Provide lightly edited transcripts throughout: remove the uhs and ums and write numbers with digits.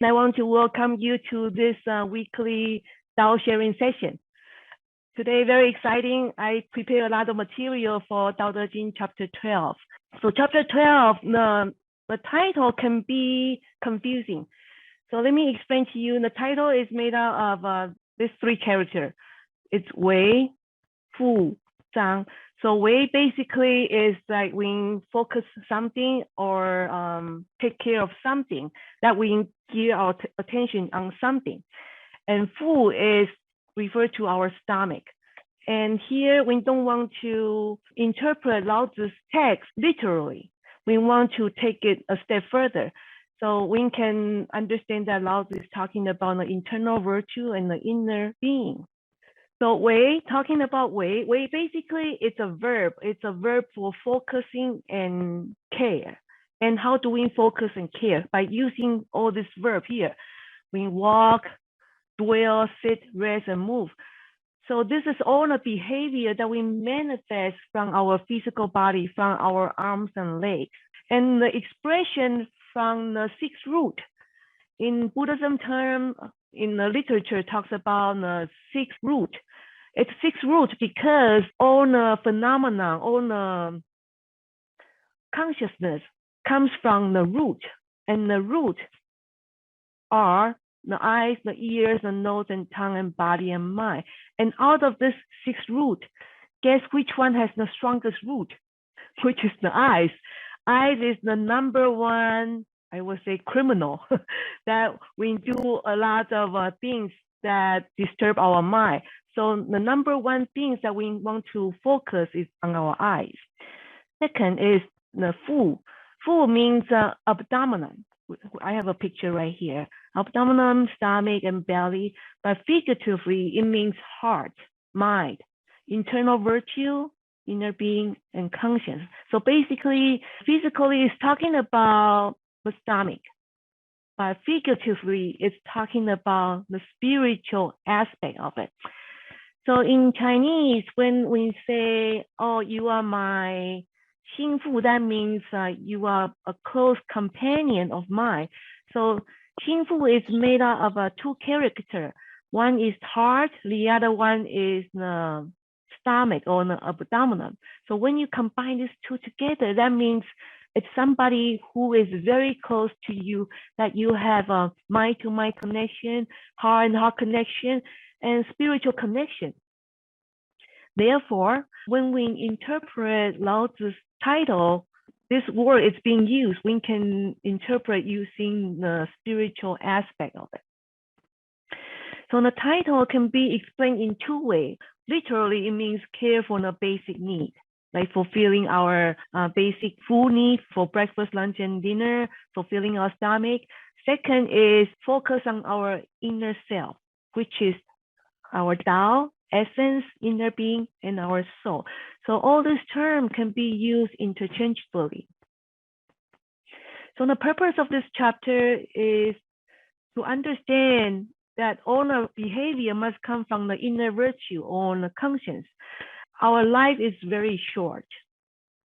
And I want to welcome you to this weekly Tao sharing session. Today, very exciting. I prepared a lot of material for Tao Te Ching chapter 12. So chapter 12, the title can be confusing. So let me explain to you. The title is made out of these three characters. It's Wei, Fu, Zhang. So Wei basically is like we focus something or take care of something, that we give our attention on something. And Fu is referred to our stomach. And here we don't want to interpret Laozi's text literally. We want to take it a step further. So we can understand that Laozi is talking about the internal virtue and the inner being. So Wei, talking about Wei basically it's a verb. It's a verb for focusing and care. And how do we focus and care? By using all this verb here. We walk, dwell, sit, rest, and move. So this is all the behavior that we manifest from our physical body, from our arms and legs. And the expression from the sixth root. In Buddhism term, in the literature talks about the sixth root. It's sixth root because all the phenomena, all the consciousness comes from the root. And the root are the eyes, the ears, the nose, and tongue, and body, and mind. And out of this sixth root, guess which one has the strongest root? Which is the eyes. Eyes is the number one, I would say, criminal that we do a lot of things that disturb our mind. So the number one things that we want to focus is on our eyes. Second is the Fu. Fu means abdomen. I have a picture right here. Abdomen, stomach, and belly. But figuratively, it means heart, mind, internal virtue, inner being, and conscience. So basically, physically, it's talking about the stomach. But figuratively, it's talking about the spiritual aspect of it. So in Chinese, when we say, oh, you are my 心腹, that means you are a close companion of mine. So 心腹 is made out of two characters. One is heart, the other one is the stomach or the abdomen. So when you combine these two together, that means it's somebody who is very close to you, that you have a mind-to-mind connection, heart and heart connection, and spiritual connection. Therefore, when we interpret Laozi's title, this word is being used. We can interpret using the spiritual aspect of it. So the title can be explained in two ways. Literally, it means care for the basic need, like fulfilling our basic food need for breakfast, lunch, and dinner, fulfilling our stomach. Second is focus on our inner self, which is our Tao, essence, inner being, and our soul. So all these terms can be used interchangeably. So the purpose of this chapter is to understand that all our behavior must come from the inner virtue or the conscience. Our life is very short,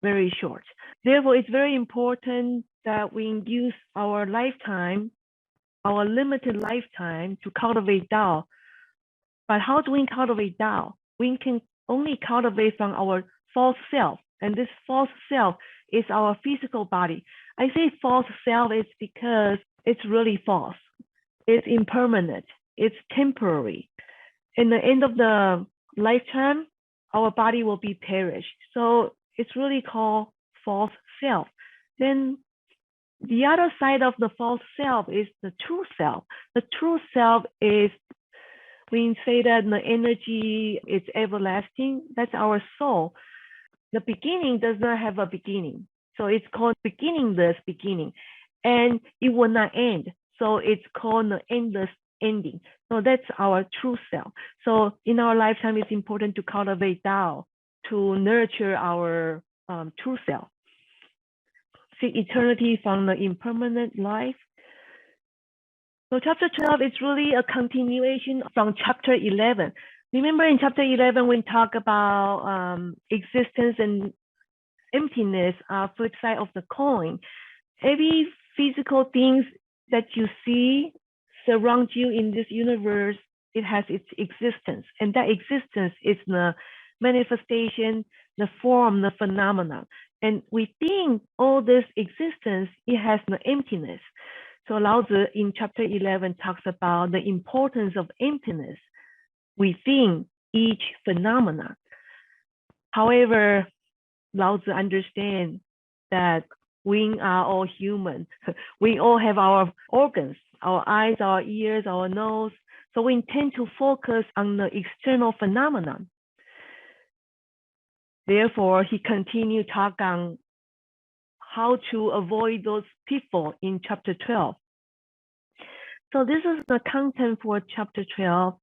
very short. Therefore, it's very important that we use our lifetime, our limited lifetime, to cultivate Tao. But how do we cultivate Tao? We can only cultivate from our false self. And this false self is our physical body. I say false self is because it's really false. It's impermanent. It's temporary. In the end of the lifetime, our body will be perished. So it's really called false self. Then the other side of the false self is the true self. The true self is, we say that the energy is everlasting. That's our soul. The beginning does not have a beginning. So it's called beginningless beginning. And it will not end. So it's called the endless ending. So that's our true self. So in our lifetime, it's important to cultivate Tao, to nurture our true self. Seek eternity from the impermanent life. So chapter 12 is really a continuation from chapter 11. Remember in chapter 11, we talk about existence and emptiness, flip side of the coin. Every physical things that you see surround you in this universe, it has its existence. And that existence is the manifestation, the form, the phenomenon. And within all this existence, it has the emptiness. So Laozi in chapter 11 talks about the importance of emptiness within each phenomenon. However, Laozi understands that we are all human. We all have our organs, our eyes, our ears, our nose. So we tend to focus on the external phenomenon. Therefore, he continued to talk on how to avoid those pitfalls in chapter 12. So this is the content for chapter 12.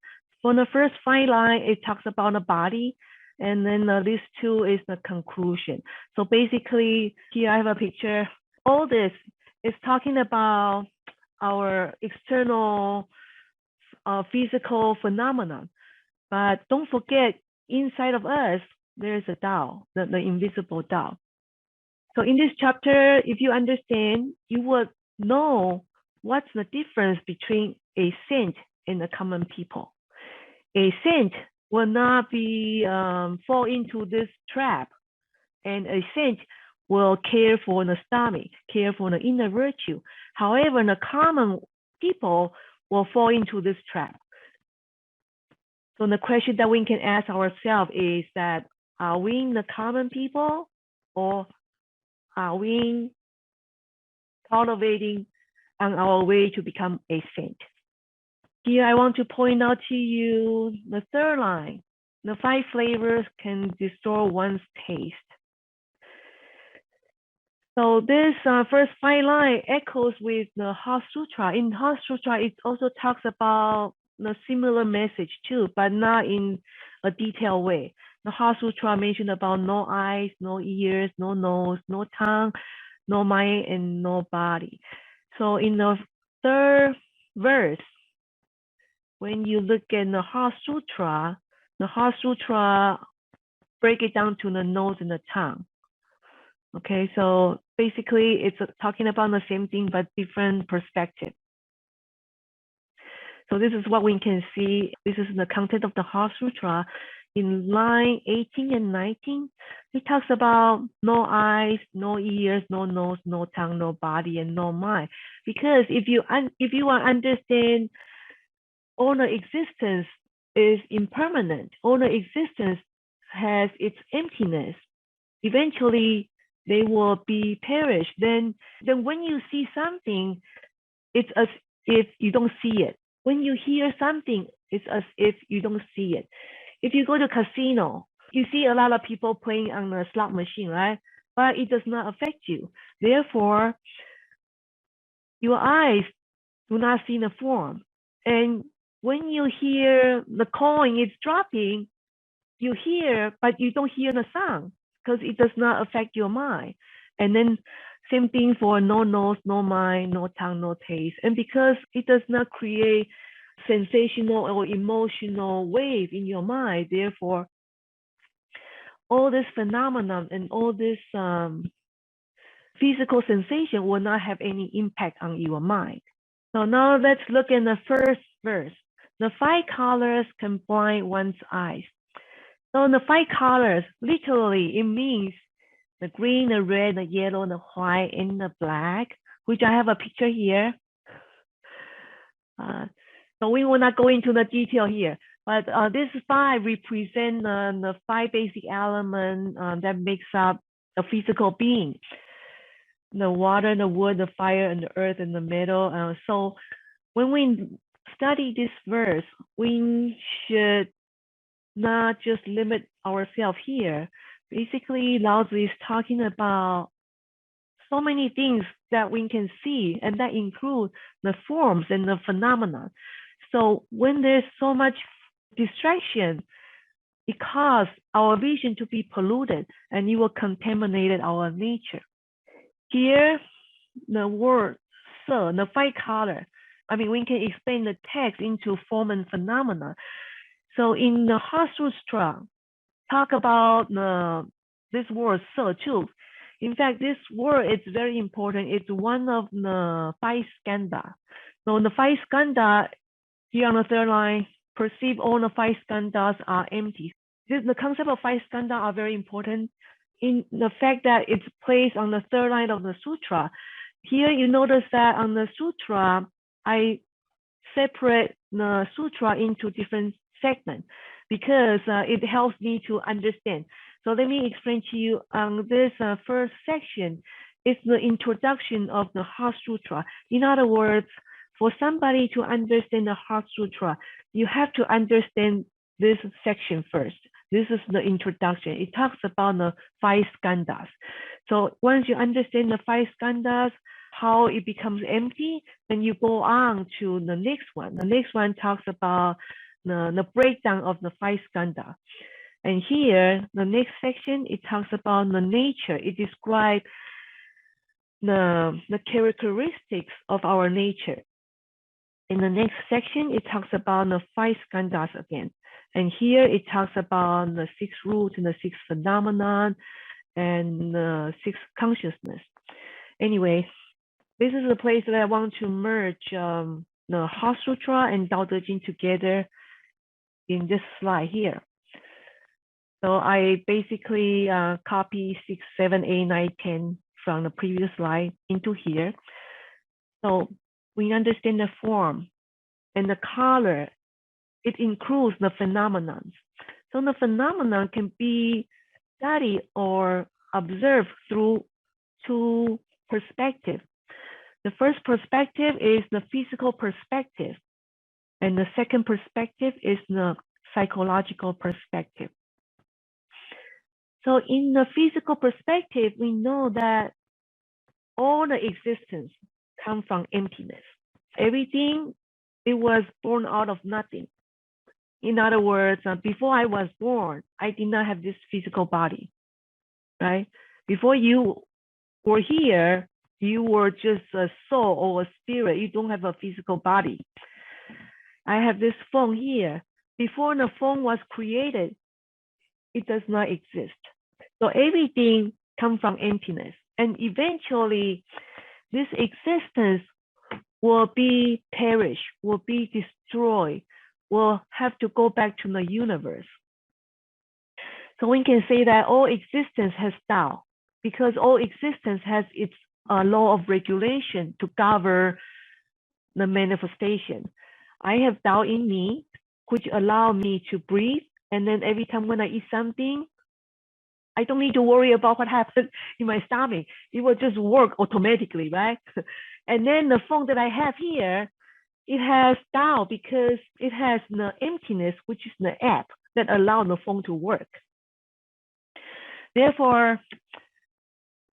For the first 5 lines, it talks about the body. And then list 2 is the conclusion. So basically, here I have a picture. All this is talking about our external physical phenomenon. But don't forget, inside of us, there is a Tao, the invisible Tao. So in this chapter, if you understand, you would know what's the difference between a saint and the common people. A saint will not be fall into this trap, and a saint will care for the stomach, care for the inner virtue. However, the common people will fall into this trap. So the question that we can ask ourselves is that, are we the common people, or are we cultivating on our way to become a saint? Here, I want to point out to you the 3rd line. The 5 flavors can distort one's taste. So this first 5 line echoes with the Hostra. In Hostra, it also talks about the similar message too, but not in a detailed way. The Hostra mentioned about no eyes, no ears, no nose, no tongue, no mind, and no body. So in the 3rd verse, when you look at the Hostra break it down to the nose and the tongue. Okay, so basically it's talking about the same thing but different perspective. So this is what we can see. This is the content of the Hostra. In line 18 and 19, it talks about no eyes, no ears, no nose, no tongue, no body, and no mind. Because if you want to understand all the existence is impermanent, all the existence has its emptiness, eventually they will be perished. Then when you see something, it's as if you don't see it. When you hear something, it's as if you don't see it. If you go to casino, you see a lot of people playing on the slot machine, right? But it does not affect you. Therefore, your eyes do not see the form. And when you hear the coin is dropping, you hear, but you don't hear the sound because it does not affect your mind. And then same thing for no nose, no mind, no tongue, no taste. And because it does not create sensational or emotional wave in your mind, therefore, all this phenomenon and all this physical sensation will not have any impact on your mind. So now let's look at the first verse. The 5 colors can blind one's eyes. So the 5 colors, literally, it means the green, the red, the yellow, the white, and the black, which I have a picture here. So we will not go into the detail here, but this 5 represent the 5 basic elements that makes up a physical being. The water, the wood, the fire, and the earth, and the metal. So when we study this verse, we should not just limit ourselves here. Basically, Laozi is talking about so many things that we can see, and that include the forms and the phenomena. So when there's so much distraction, it causes our vision to be polluted, and it will contaminate our nature. Here, the word "se," the 5 color, we can explain the text into form and phenomena. So in the Hostra, talk about this word "se" too. In fact, this word is very important. It's one of the 5 skandha. So the 5 skandha here on the third line, perceive all the 5 skandhas are empty. The concept of 5 skandha are very important in the fact that it's placed on the third line of the sutra. Here you notice that on the sutra, I separate the sutra into different segments because it helps me to understand. So let me explain to you on this first section. It's the introduction of the Heart Sutra. In other words, for somebody to understand the Heart Sutra, you have to understand this section first. This is the introduction. It talks about the 5 skandhas. So once you understand the 5 skandhas, how it becomes empty, then you go on to the next one. The next one talks about the breakdown of the 5 skandha. And here, the next section, it talks about the nature. It describes the characteristics of our nature. In the next section, it talks about the 5 skandhas again. And here it talks about the 6 roots and the 6 phenomenon and the 6 consciousness. Anyway, this is the place that I want to merge the Heart Sutra and Tao Te Ching together in this slide here. So I basically copy 6, 7, 8, 9, 10 from the previous slide into here. So we understand the form and the color. It includes the phenomenon. So the phenomenon can be studied or observed through 2 perspectives. The first perspective is the physical perspective, and the second perspective is the psychological perspective. So in the physical perspective, we know that all the existence comes from emptiness. Everything, it was born out of nothing. In other words, before I was born, I did not have this physical body, right? Before you were here, you were just a soul or a spirit. You don't have a physical body. I have this phone here. Before the phone was created, it does not exist. So everything comes from emptiness. And eventually, this existence will be perished, will be destroyed, will have to go back to the universe. So we can say that all existence has Tao, because all existence has its law of regulation to govern the manifestation. I have Tao in me, which allow me to breathe. And then every time when I eat something, I don't need to worry about what happens in my stomach. It will just work automatically, right? And then the phone that I have here, it has Tao because it has the emptiness, which is the app that allows the phone to work. Therefore,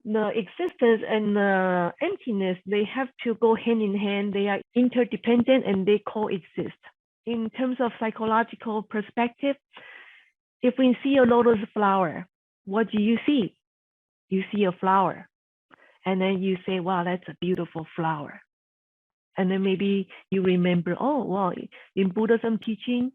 the existence and the emptiness, they have to go hand in hand. They are interdependent and they coexist. In terms of psychological perspective, if we see a lotus flower, what do you see? You see a flower. And then you say, wow, that's a beautiful flower. And then maybe you remember, oh, well, in Buddhism teaching,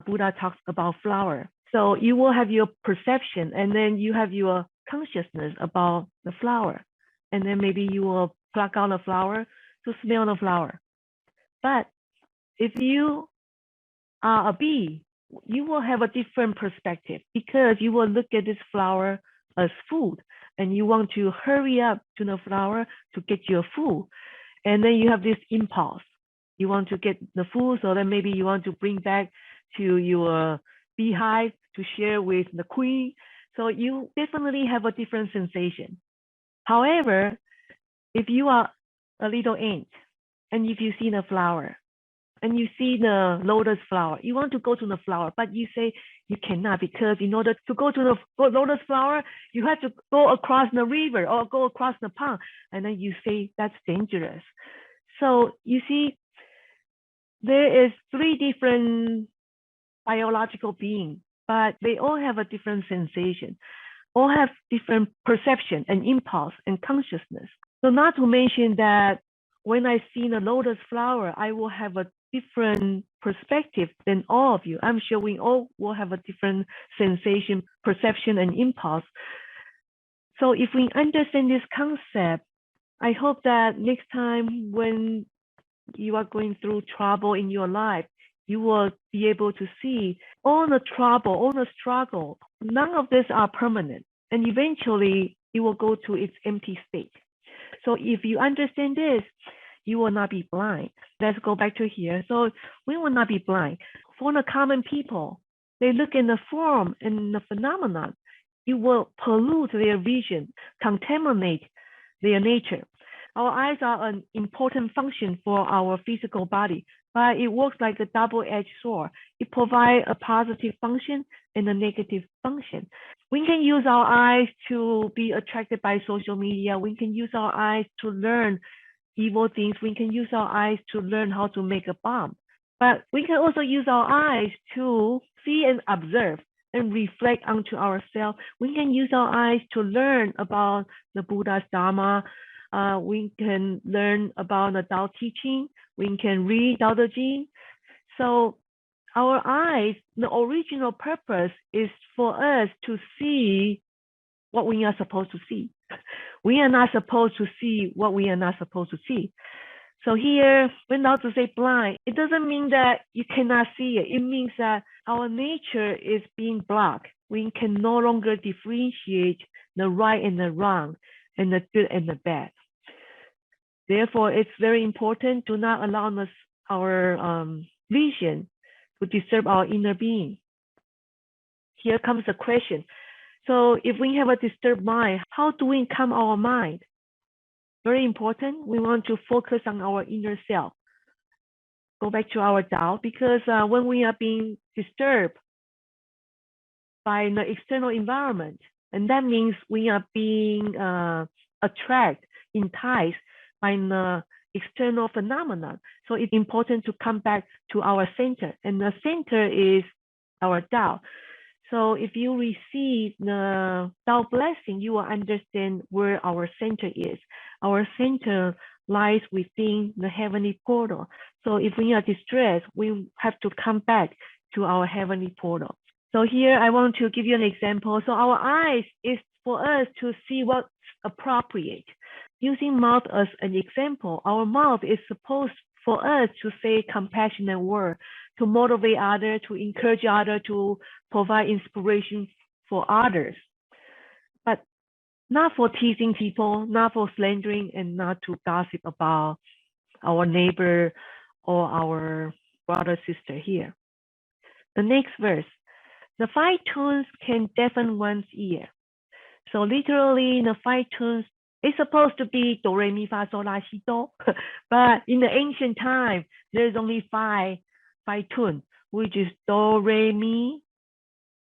Buddha talks about flower. So you will have your perception, and then you have your consciousness about the flower. And then maybe you will pluck out the flower to smell the flower. But if you are a bee, you will have a different perspective because you will look at this flower as food and you want to hurry up to the flower to get your food. And then you have this impulse. You want to get the food, so then maybe you want to bring back to your beehive to share with the queen. So you definitely have a different sensation. However, if you are a little ant and if you see the flower and you see the lotus flower, you want to go to the flower, but you say you cannot because in order to go to the lotus flower, you have to go across the river or go across the pond. And then you say that's dangerous. So you see, there is 3 different biological beings, but they all have a different sensation, all have different perception and impulse and consciousness. So not to mention that when I see the lotus flower, I will have a different perspective than all of you. I'm sure we all will have a different sensation, perception, and impulse. So if we understand this concept, I hope that next time when you are going through trouble in your life, you will be able to see all the trouble, all the struggle, none of this are permanent. And eventually it will go to its empty state. So if you understand this, you will not be blind. Let's go back to here. So we will not be blind. For the common people, they look in the form and the phenomenon. It will pollute their vision, contaminate their nature. Our eyes are an important function for our physical body, but it works like a double-edged sword. It provides a positive function and a negative function. We can use our eyes to be attracted by social media. We can use our eyes to learn evil things. We can use our eyes to learn how to make a bomb. But we can also use our eyes to see and observe and reflect onto ourselves. We can use our eyes to learn about the Buddha's Dharma. We can learn about the Tao Te Ching. We can read Tao Te Ching. So our eyes, the original purpose is for us to see what we are supposed to see. We are not supposed to see what we are not supposed to see. So here, when Laozi say blind, it doesn't mean that you cannot see it. It means that our nature is being blocked. We can no longer differentiate the right and the wrong, and the good and the bad. Therefore, it's very important to not allow our vision to disturb our inner being. Here comes the question. So if we have a disturbed mind, how do we calm our mind? Very important. We want to focus on our inner self. Go back to our Tao, because when we are being disturbed by the external environment, and that means we are being attracted, enticed by the external phenomenon. So it's important to come back to our center, and the center is our Tao. So if you receive the Tao blessing, you will understand where our center is. Our center lies within the heavenly portal. So if we are distressed, we have to come back to our heavenly portal. So here I want to give you an example. So our eyes is for us to see what's appropriate. Using mouth as an example, our mouth is supposed for us to say compassionate word, to motivate others, to encourage others, to provide inspiration for others, but not for teasing people, not for slandering, and not to gossip about our neighbor or our brother, sister here. The next verse, the 5 tones can deafen one's ear. So literally, the 5 tones is supposed to be do, re, mi, fa, sol, la, si, do. But in the ancient time, there's only five tones, which is do, re, mi,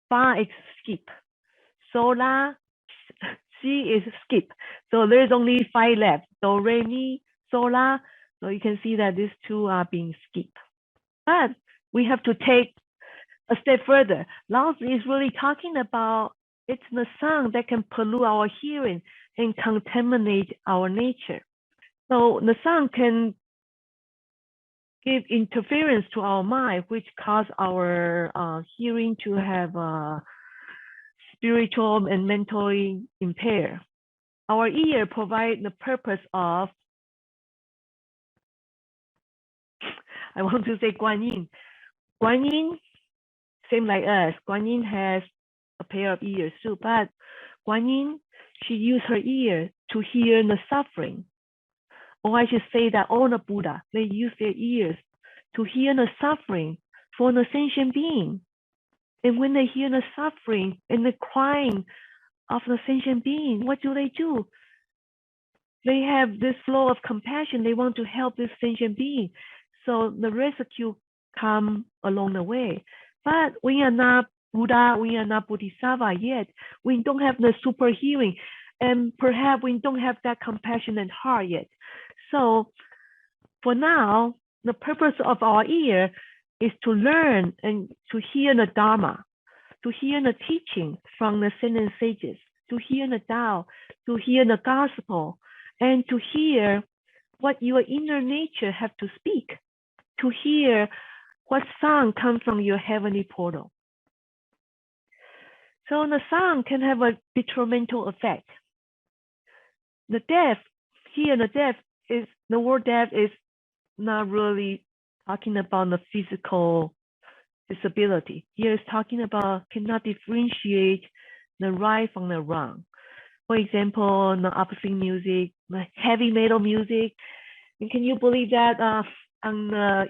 fa is skip, sol, la, si is skip. So there's only 5 left, do, re, mi, sol, la. So you can see that these 2 are being skipped. But we have to take a step further. Laozi is really talking about it's the sound that can pollute our hearing and contaminate our nature. So the sound can give interference to our mind, which cause our hearing to have spiritual and mentally impaired. Our ear provides the purpose of, I want to say Guan Yin. Guan Yin, same like us. Guan Yin has a pair of ears too, but Guan Yin, she used her ear to hear the suffering. Or I should say that all the Buddha, they use their ears to hear the suffering for the sentient being. And when they hear the suffering and the crying of the sentient being, what do? They have this flow of compassion. They want to help this sentient being. So the rescue come along the way. But we are not Buddha, we are not Bodhisattva yet. We don't have the super hearing, and perhaps we don't have that compassionate heart yet. So for now, the purpose of our ear is to learn and to hear the Dharma, to hear the teaching from the ascended sages, to hear the Tao, to hear the gospel, and to hear what your inner nature have to speak, to hear what sound comes from your heavenly portal. So the sound can have a detrimental effect. the deaf, here the deaf is, the word deaf is not really talking about the physical disability. Here it's talking about cannot differentiate the right from the wrong. For example, the opposite music, the heavy metal music. And can you believe that on the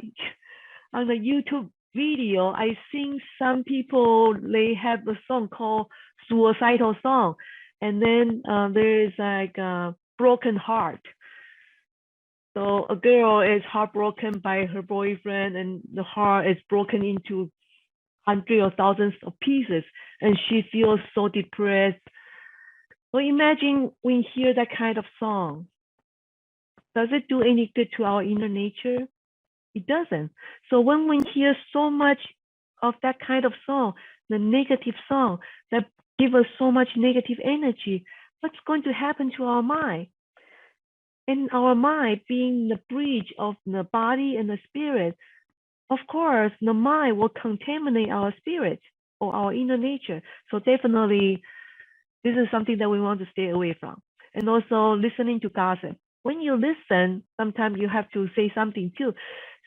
YouTube video, I think some people, they have a song called suicidal song, and then there is like a broken heart. So a girl is heartbroken by her boyfriend, and the heart is broken into hundreds or thousands of pieces, and she feels so depressed. So imagine we hear that kind of song. Does it do any good to our inner nature? It doesn't. So when we hear so much of that kind of song, the negative song that give us so much negative energy, what's going to happen to our mind? And our mind being the bridge of the body and the spirit, of course, the mind will contaminate our spirit or our inner nature. So definitely, this is something that we want to stay away from. And also listening to gossip. When you listen, sometimes you have to say something too.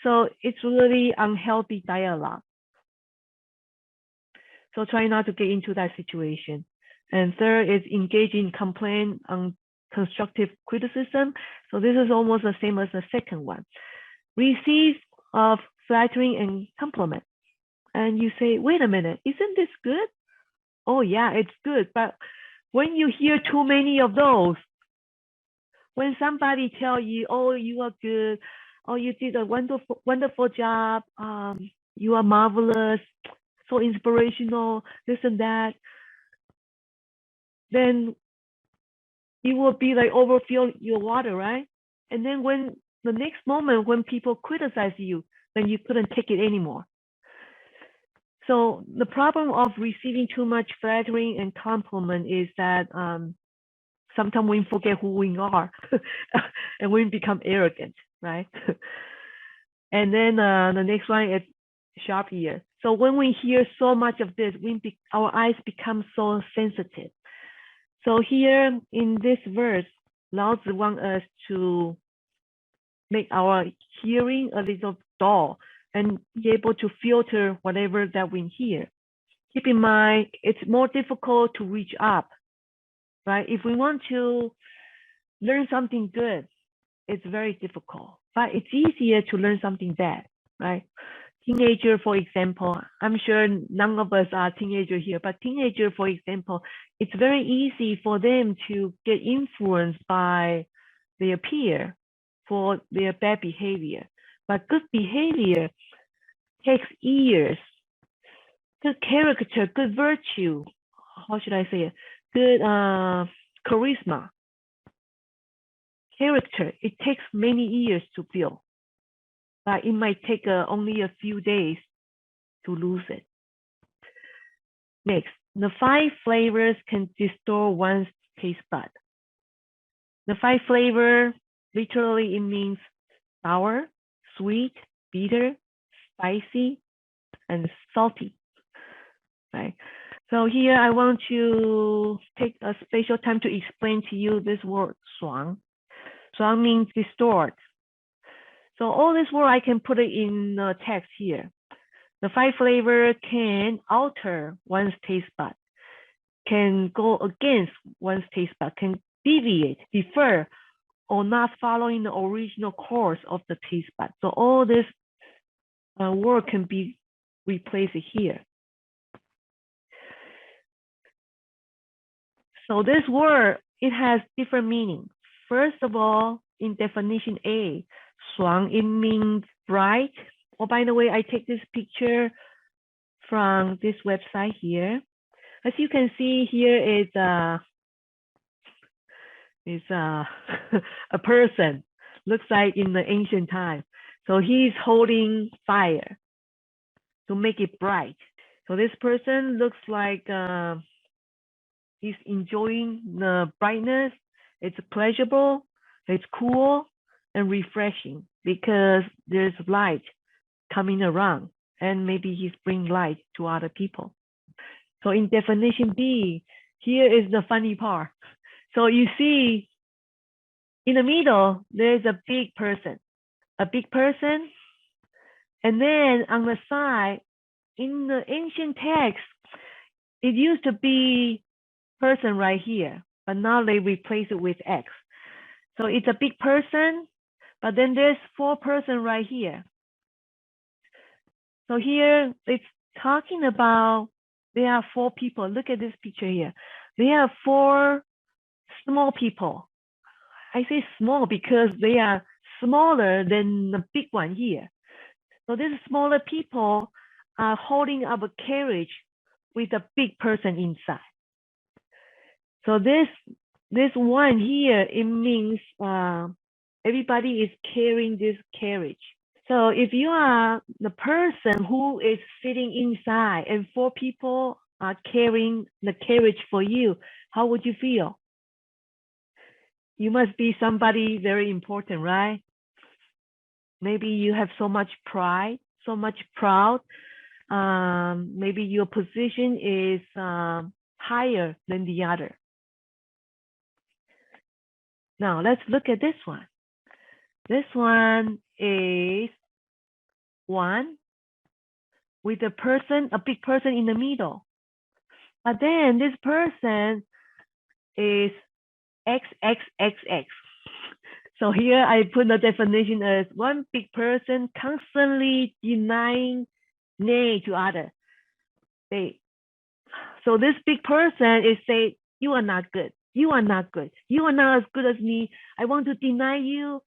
So it's really unhealthy dialogue. So try not to get into that situation. And third is engage in complaint on constructive criticism. So this is almost the same as the second one. Receive of flattering and compliment. And you say, wait a minute, isn't this good? Oh yeah, it's good. But when you hear too many of those, when somebody tell you, oh, you are good, oh, you did a wonderful job, you are marvelous, so inspirational, this and that, then you will be like overfill your water, right? And then when the next moment when people criticize you, then you couldn't take it anymore. So the problem of receiving too much flattering and compliment is that sometimes we forget who we are and we become arrogant, right? And then the next one is sharp ear. So when we hear so much of this, our eyes become so sensitive. So here in this verse, Laozi wants us to make our hearing a little dull and be able to filter whatever that we hear. Keep in mind, it's more difficult to reach up, right? If we want to learn something good, it's very difficult, but it's easier to learn something bad, right? Teenager, for example, I'm sure none of us are teenager here, but teenager, for example, it's very easy for them to get influenced by their peer for their bad behavior. But good behavior takes years. Good character, good virtue, how should I say it? Good charisma, character, it takes many years to build. But it might take only a few days to lose it. Next, the 5 flavors can distort one's taste bud. The 5 flavor, literally it means sour, sweet, bitter, spicy, and salty, right? So here I want to take a special time to explain to you this word 爽. 爽 means distort. So all this word I can put it in the text here. The 5 flavor can alter one's taste bud, can go against one's taste bud, can deviate, defer, or not following the original course of the taste bud. So all this word can be replaced here. So this word, it has different meanings. First of all, in definition A, 爽, it means bright. Oh, by the way, I take this picture from this website here. As you can see, here is a person, looks like in the ancient time. So he's holding fire to make it bright. So this person looks like he's enjoying the brightness. It's pleasurable, it's cool and refreshing because there's light coming around, and maybe he's bringing light to other people. So in definition B, here is the funny part. So you see In the middle, there's a big person, and then on the side, in the ancient text, it used to be person right here, but now they replace it with X. So it's a big person, but then there's 4 person right here. So here it's talking about there are 4 people. Look at this picture here. There are 4 small people. I say small because they are smaller than the big one here. So these smaller people are holding up a carriage with a big person inside. So this one here, it means everybody is carrying this carriage. So if you are the person who is sitting inside and 4 people are carrying the carriage for you, how would you feel? You must be somebody very important, right? Maybe you have so much pride, so much proud. Maybe your position is higher than the other. Now let's look at this one. This one is 1 with a person, a big person in the middle. But then this person is XXXX. So here I put the definition as 1 big person constantly denying nay to other. So this big person is saying, you are not good. You are not good. You are not as good as me. I want to deny you.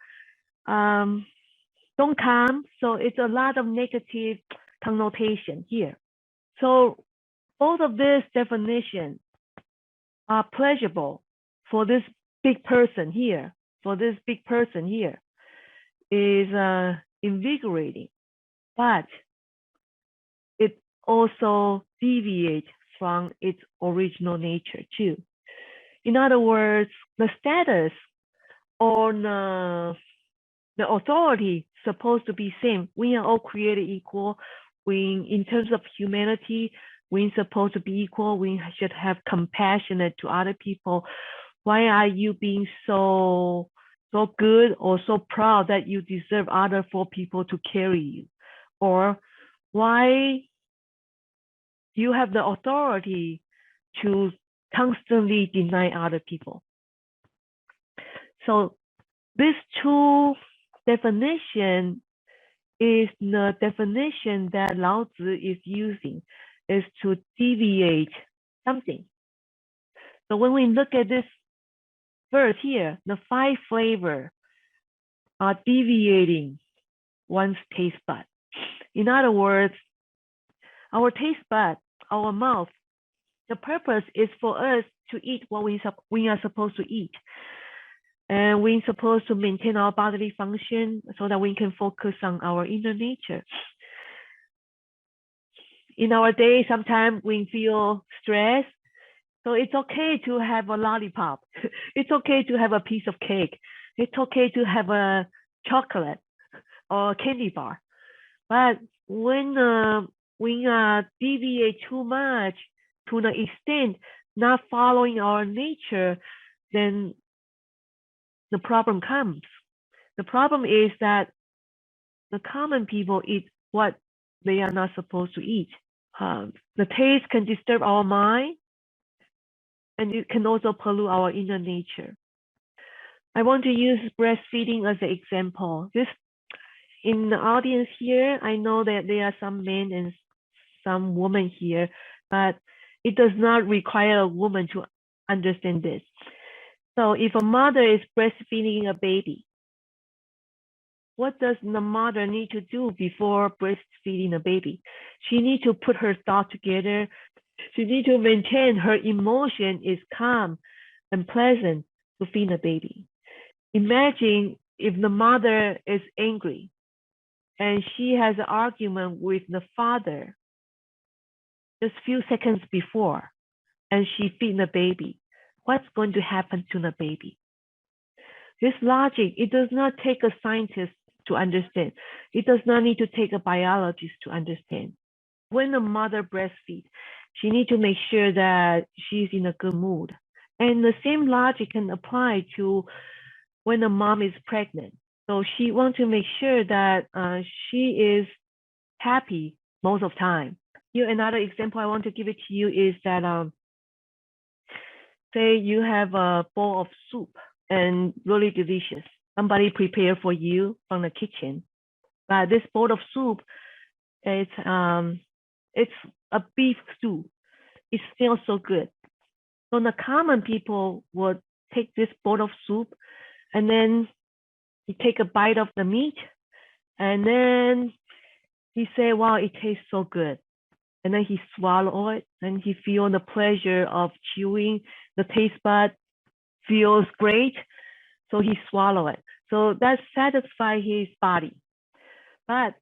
Don't come. So it's a lot of negative connotation here. So both of these definitions are pleasurable for this big person here. For this big person here is invigorating, but it also deviates from its original nature too. In other words, the status or the authority supposed to be same. We are all created equal. In terms of humanity, we're supposed to be equal. We should have compassionate to other people. Why are you being so good or so proud that you deserve other 4 people to carry you? Or why you have the authority to constantly deny other people? So these 2 definition is the definition that Laozi is using, is to deviate something. So when we look at this verse here, the 5 flavor are deviating one's taste bud. In other words, our taste bud, our mouth, the purpose is for us to eat what we are supposed to eat. And we're supposed to maintain our bodily function so that we can focus on our inner nature. In our day, sometimes we feel stressed. So it's okay to have a lollipop. It's okay to have a piece of cake. It's okay to have a chocolate or a candy bar. But when we deviate too much to the extent not following our nature, then the problem comes. The problem is that the common people eat what they are not supposed to eat. The taste can disturb our mind, and it can also pollute our inner nature. I want to use breastfeeding as an example. In the audience here, I know that there are some men and some women here, but it does not require a woman to understand this. So if a mother is breastfeeding a baby, what does the mother need to do before breastfeeding a baby? She needs to put her thoughts together. She needs to maintain her emotion is calm and pleasant to feed a baby. Imagine if the mother is angry and she has an argument with the father just a few seconds before, and she feeds the baby. What's going to happen to the baby? This logic, it does not take a scientist to understand. It does not need to take a biologist to understand. When the mother breastfeeds, she needs to make sure that she's in a good mood. And the same logic can apply to when the mom is pregnant. So she wants to make sure that she is happy most of the time. Here, another example I want to give it to you is that say you have a bowl of soup and really delicious. Somebody prepared for you from the kitchen. But this bowl of soup, it's a beef stew. It smells so good. So the common people would take this bowl of soup and then he take a bite of the meat and then he say, wow, it tastes so good. And then he swallow it and he feel the pleasure of chewing. The taste bud feels great. So he swallow it. So that satisfies his body. But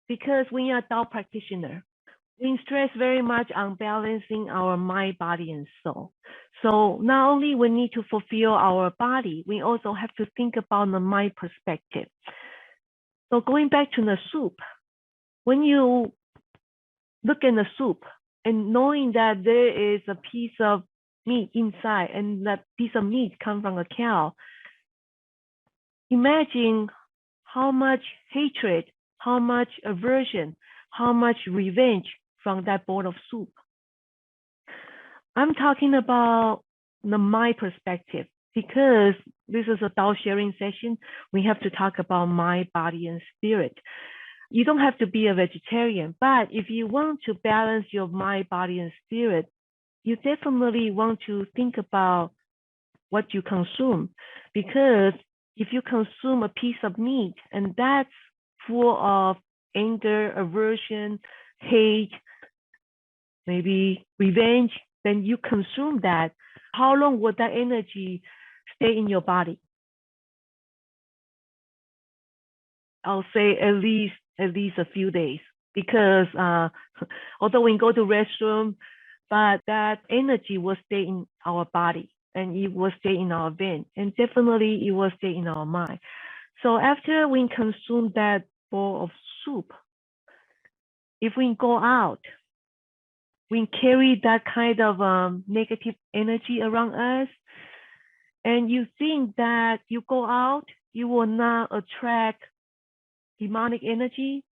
because we are Tao practitioner, we stress very much on balancing our mind, body, and soul. So not only we need to fulfill our body, we also have to think about the mind perspective. So going back to the soup, when you look in the soup and knowing that there is a piece of meat inside and that piece of meat comes from a cow, imagine how much hatred, how much aversion, how much revenge from that bowl of soup. I'm talking about the mind perspective because this is a Tao sharing session. We have to talk about mind, body, and spirit. You don't have to be a vegetarian, but if you want to balance your mind, body, and spirit, you definitely want to think about what you consume. Because if you consume a piece of meat and that's full of anger, aversion, hate, maybe revenge, then you consume that. How long would that energy stay in your body? I'll say at least a few days, because although we go to restroom, but that energy will stay in our body and it will stay in our vein, and definitely it will stay in our mind. So after we consume that bowl of soup, if we go out, we carry that kind of negative energy around us, and you think that you go out, you will not attract demonic energy.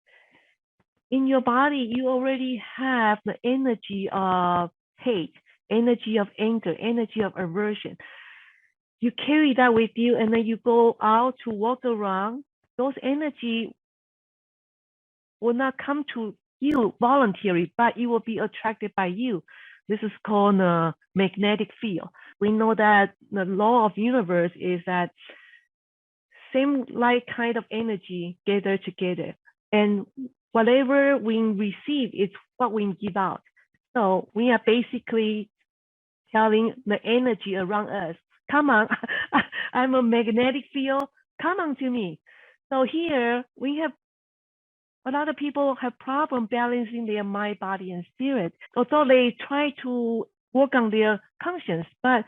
In your body, you already have the energy of hate, energy of anger, energy of aversion. You carry that with you, and then you go out to walk around. Those energy will not come to you voluntarily, but it will be attracted by you. This is called a magnetic field. We know that the law of universe is that same like kind of energy gather together, and whatever we receive is what we give out. So we are basically telling the energy around us, come on, I'm a magnetic field, come on to me. So here we have a lot of people have problem balancing their mind, body, and spirit. Although they try to work on their conscience, but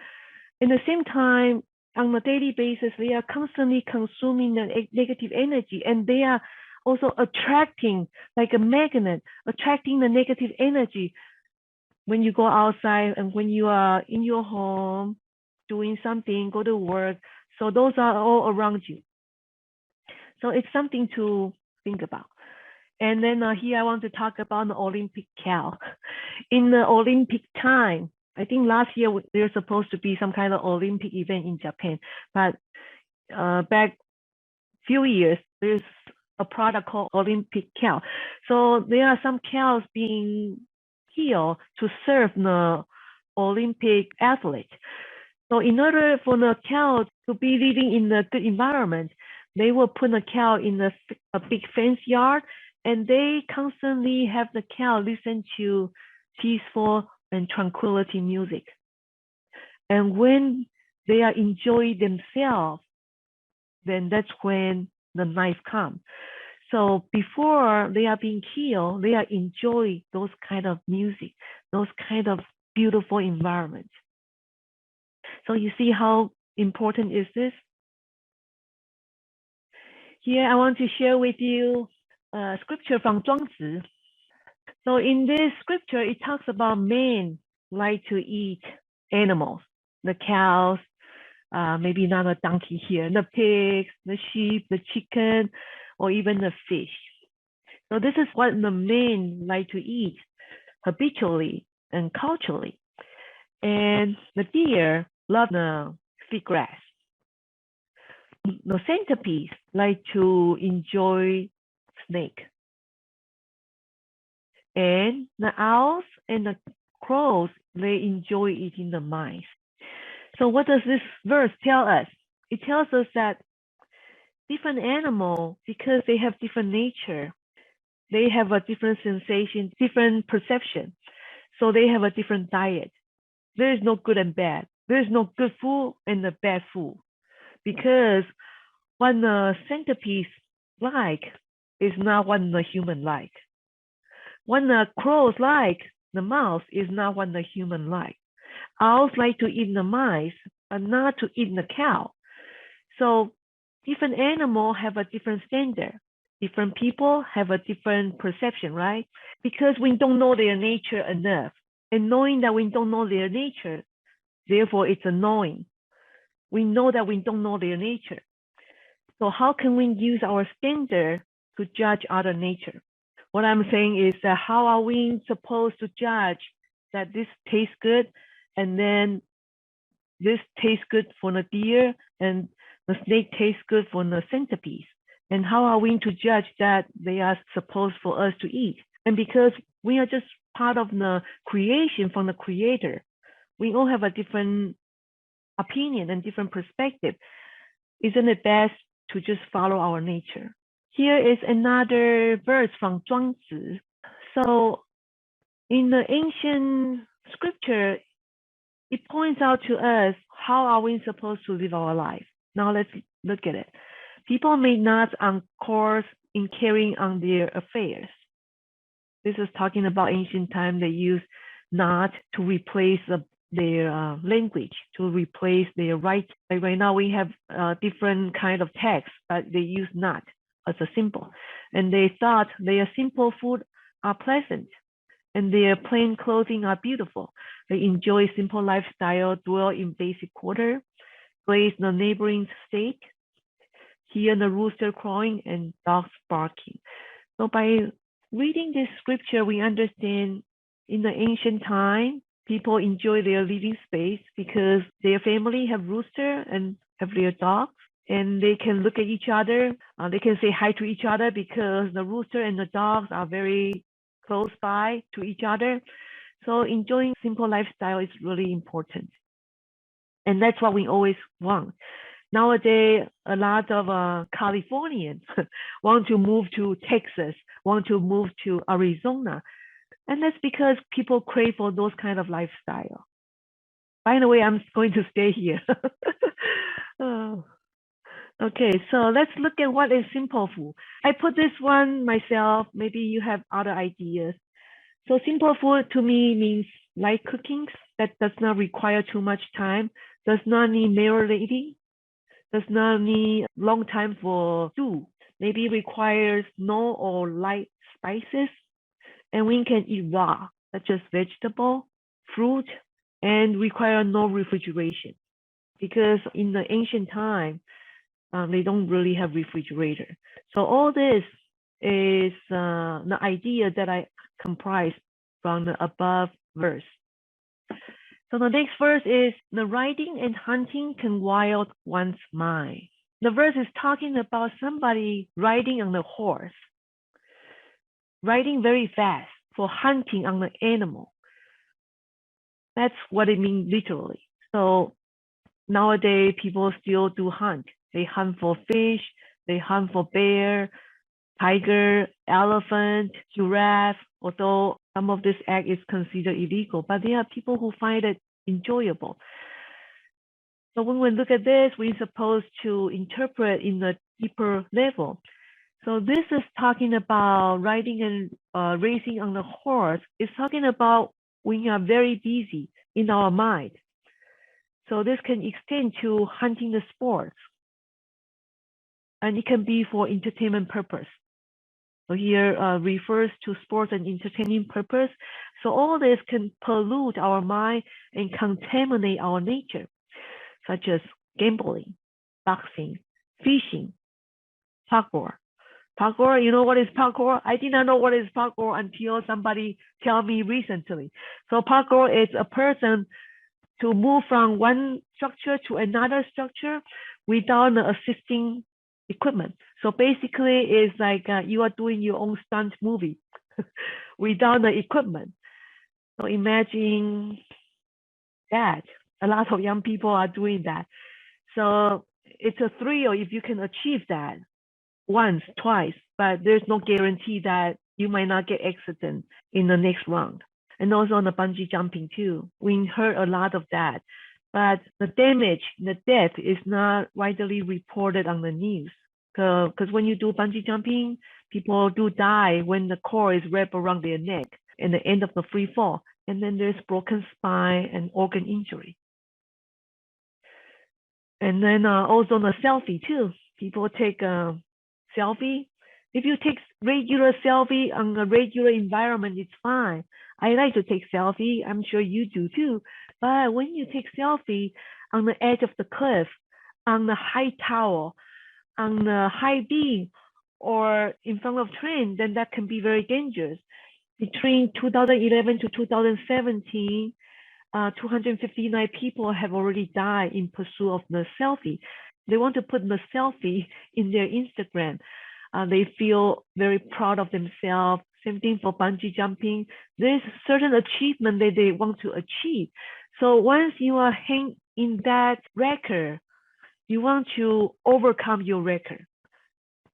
in the same time, on a daily basis, they are constantly consuming the negative energy, and they are also attracting, like a magnet, attracting the negative energy when you go outside and when you are in your home doing something, go to work. So those are all around you. So it's something to think about. And then here I want to talk about the Olympic cow. In the Olympic time, I think last year there's supposed to be some kind of Olympic event in Japan, but back few years, there's a product called Olympic cow. So there are some cows being killed to serve the Olympic athlete. So in order for the cow to be living in a good environment, they will put the cow in a big fence yard, and they constantly have the cow listen to peaceful and tranquility music. And when they are enjoying themselves, then that's when the knife comes. So before they are being killed, they are enjoying those kind of music, those kind of beautiful environments. So you see how important is this? Here I want to share with you a scripture from Zhuangzi. So in this scripture, it talks about men like to eat animals, the cows, maybe not a donkey here, the pigs, the sheep, the chicken, or even the fish. So this is what the men like to eat habitually and culturally. And the deer love the feed grass. The centipedes like to enjoy snake. And the owls and the crows, they enjoy eating the mice. So what does this verse tell us? It tells us that different animals, because they have different nature, they have a different sensation, different perception. So they have a different diet. There is no good and bad. There is no good food and the bad food. Because what the centipede like is not what the human like. What the crows like, the mouse, is not what the human like. Owls like to eat the mice, but not to eat the cow. So different animals have a different standard. Different people have a different perception, right? Because we don't know their nature enough. And knowing that we don't know their nature, therefore it's annoying. We know that we don't know their nature. So how can we use our standard to judge other nature? What I'm saying is that how are we supposed to judge that this tastes good and then this tastes good for the deer and the snake tastes good for the centipede? And how are we to judge that they are supposed for us to eat? And because we are just part of the creation from the creator, we all have a different opinion and different perspective. Isn't it best to just follow our nature? Here is another verse from Zhuangzi. So in the ancient scripture, it points out to us how are we supposed to live our life. Now let's look at it. People may not on course in carrying on their affairs. This is talking about ancient time. They use not to replace their language, to replace their right. Like right now we have different kind of text, but they use not as a symbol. And they thought their simple food are pleasant and their plain clothing are beautiful. They enjoy simple lifestyle, dwell in basic quarter, graze the neighboring state, hear the rooster crowing and dogs barking. So by reading this scripture, we understand in the ancient time, people enjoy their living space because their family have rooster and have their dogs, and they can look at each other. They can say hi to each other because the rooster and the dogs are very close by to each other. So enjoying simple lifestyle is really important. And that's what we always want. Nowadays, a lot of Californians want to move to Texas, want to move to Arizona. And that's because people crave for those kind of lifestyle. By the way, I'm going to stay here. Oh. Okay, so let's look at what is simple food. I put this one myself. Maybe you have other ideas. So simple food to me means light cooking that does not require too much time, does not need marinating, does not need long time for stew. Maybe requires no or light spices, and we can eat raw, such as vegetable, fruit, and require no refrigeration. Because in the ancient time, they don't really have refrigerator. So all this is the idea that I comprise from the above verse. So the next verse is, the riding and hunting can wild one's mind. The verse is talking about somebody riding on the horse, riding very fast for hunting on the animal. That's what it means literally. So nowadays, people still do hunt. They hunt for fish, they hunt for bear, tiger, elephant, giraffe, although some of this act is considered illegal, but there are people who find it enjoyable. So when we look at this, we're supposed to interpret in a deeper level. So this is talking about riding and racing on the horse. It's talking about when you are very busy in our mind. So this can extend to hunting the sports. And it can be for entertainment purpose. So here refers to sports and entertaining purpose. So all this can pollute our mind and contaminate our nature, such as gambling, boxing, fishing, parkour. Parkour, you know what is parkour? I did not know what is parkour until somebody tell me recently. So parkour is a person to move from one structure to another structure without the assisting equipment. So basically, it's like you are doing your own stunt movie without the equipment. So imagine that. A lot of young people are doing that. So it's a thrill if you can achieve that once, twice, but there's no guarantee that you might not get accident in the next round. And also on the bungee jumping too. We heard a lot of that, but the damage, the death is not widely reported on the news. Because when you do bungee jumping, people do die when the cord is wrapped around their neck at the end of the free fall. And then there's broken spine and organ injury. And then also the selfie too. People take a selfie. If you take regular selfie on a regular environment, it's fine. I like to take selfie. I'm sure you do too. But when you take selfie on the edge of the cliff, on the high tower, on the high beam, or in front of train, then that can be very dangerous. Between 2011 to 2017, 259 people have already died in pursuit of the selfie. They want to put the selfie in their Instagram. They feel very proud of themselves. Same thing for bungee jumping. There's certain achievement that they want to achieve. So once you are hanging in that record, you want to overcome your record.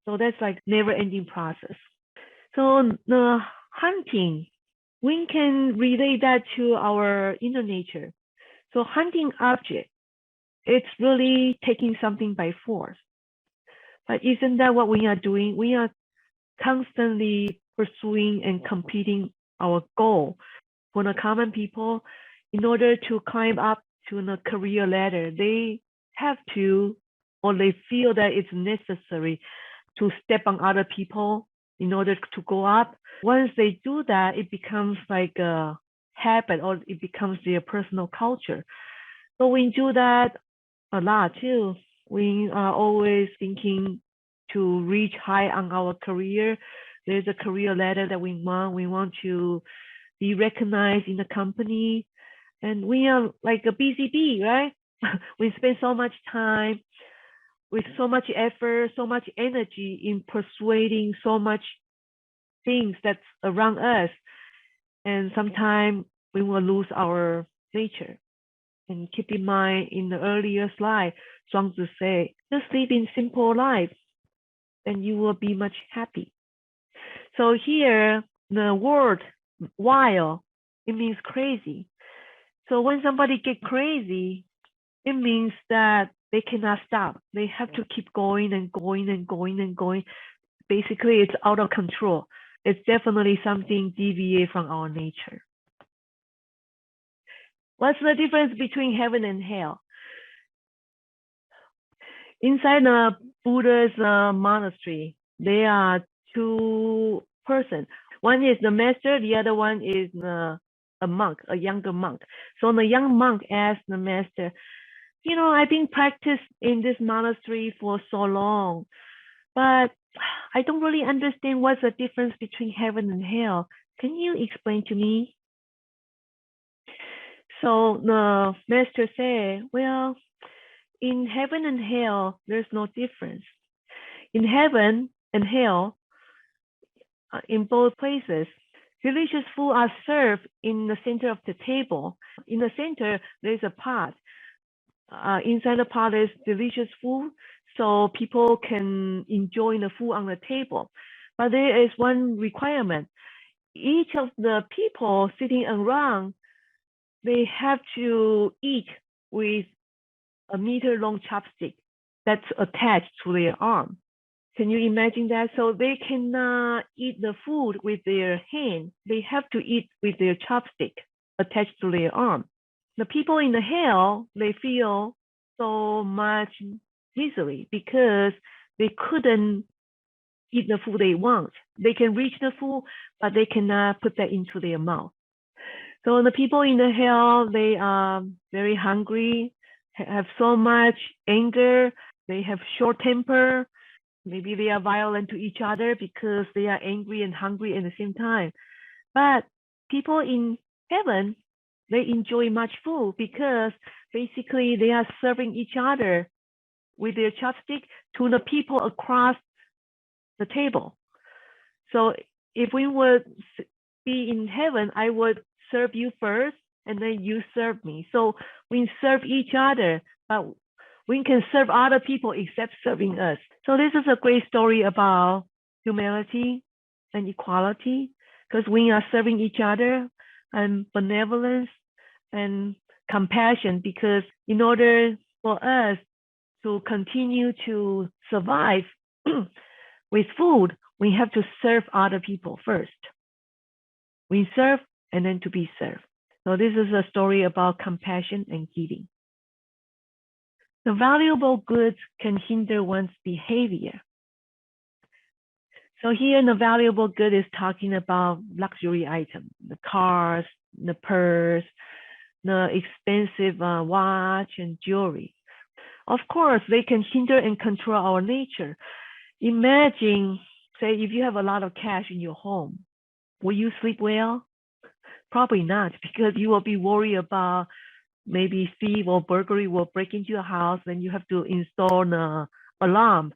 So that's like never-ending process. So the hunting, we can relate that to our inner nature. So hunting object, it's really taking something by force. But isn't that what we are doing? We are constantly pursuing and competing our goal. For the common people, in order to climb up to the career ladder, they have to, or they feel that it's necessary to step on other people in order to go up. Once they do that, it becomes like a habit, or it becomes their personal culture. So we do that a lot too. We are always thinking to reach high on our career. There's a career ladder that we want. We want to be recognized in the company. And we are like a busy bee, right? We spend so much time with so much effort, so much energy in persuading so much things that's around us. And sometimes we will lose our nature. And keep in mind, in the earlier slide, Zhuangzi say, just live in simple life, and you will be much happy. So here, the word wild, it means crazy. So when somebody get crazy, it means that they cannot stop. They have to keep going and going and going and going. Basically, it's out of control. It's definitely something deviate from our nature. What's the difference between heaven and hell? Inside the Buddha's monastery, there are two persons. One is the master, the other one is a monk, a younger monk. So the young monk asked the master, you know, I've been practiced in this monastery for so long, but I don't really understand what's the difference between heaven and hell. Can you explain to me? So the master said, well, in heaven and hell, there's no difference. In heaven and hell, in both places, delicious food are served in the center of the table. In the center, there's a pot. Inside the pot is delicious food, so people can enjoy the food on the table. But there is one requirement. Each of the people sitting around, they have to eat with a meter-long chopstick that's attached to their arm. Can you imagine that? So they cannot eat the food with their hand. They have to eat with their chopstick attached to their arm. The people in the hell, they feel so much misery because they couldn't eat the food they want. They can reach the food, but they cannot put that into their mouth. So the people in the hell, they are very hungry, have so much anger, they have short temper, maybe they are violent to each other because they are angry and hungry at the same time. But people in heaven, they enjoy much food because basically they are serving each other with their chopstick to the people across the table. So if we would be in heaven, I would serve you first and then you serve me. So we serve each other, but we can serve other people except serving us. So this is a great story about humanity and equality, because we are serving each other, and benevolence and compassion, because in order for us to continue to survive with food, we have to serve other people first. We serve and then to be served. So this is a story about compassion and giving. The valuable goods can hinder one's behavior. So here the valuable good is talking about luxury items, the cars, the purse, the expensive watch and jewelry. Of course, they can hinder and control our nature. Imagine, say, if you have a lot of cash in your home, will you sleep well? Probably not, because you will be worried about maybe thief or burglary will break into your house, then you have to install an alarm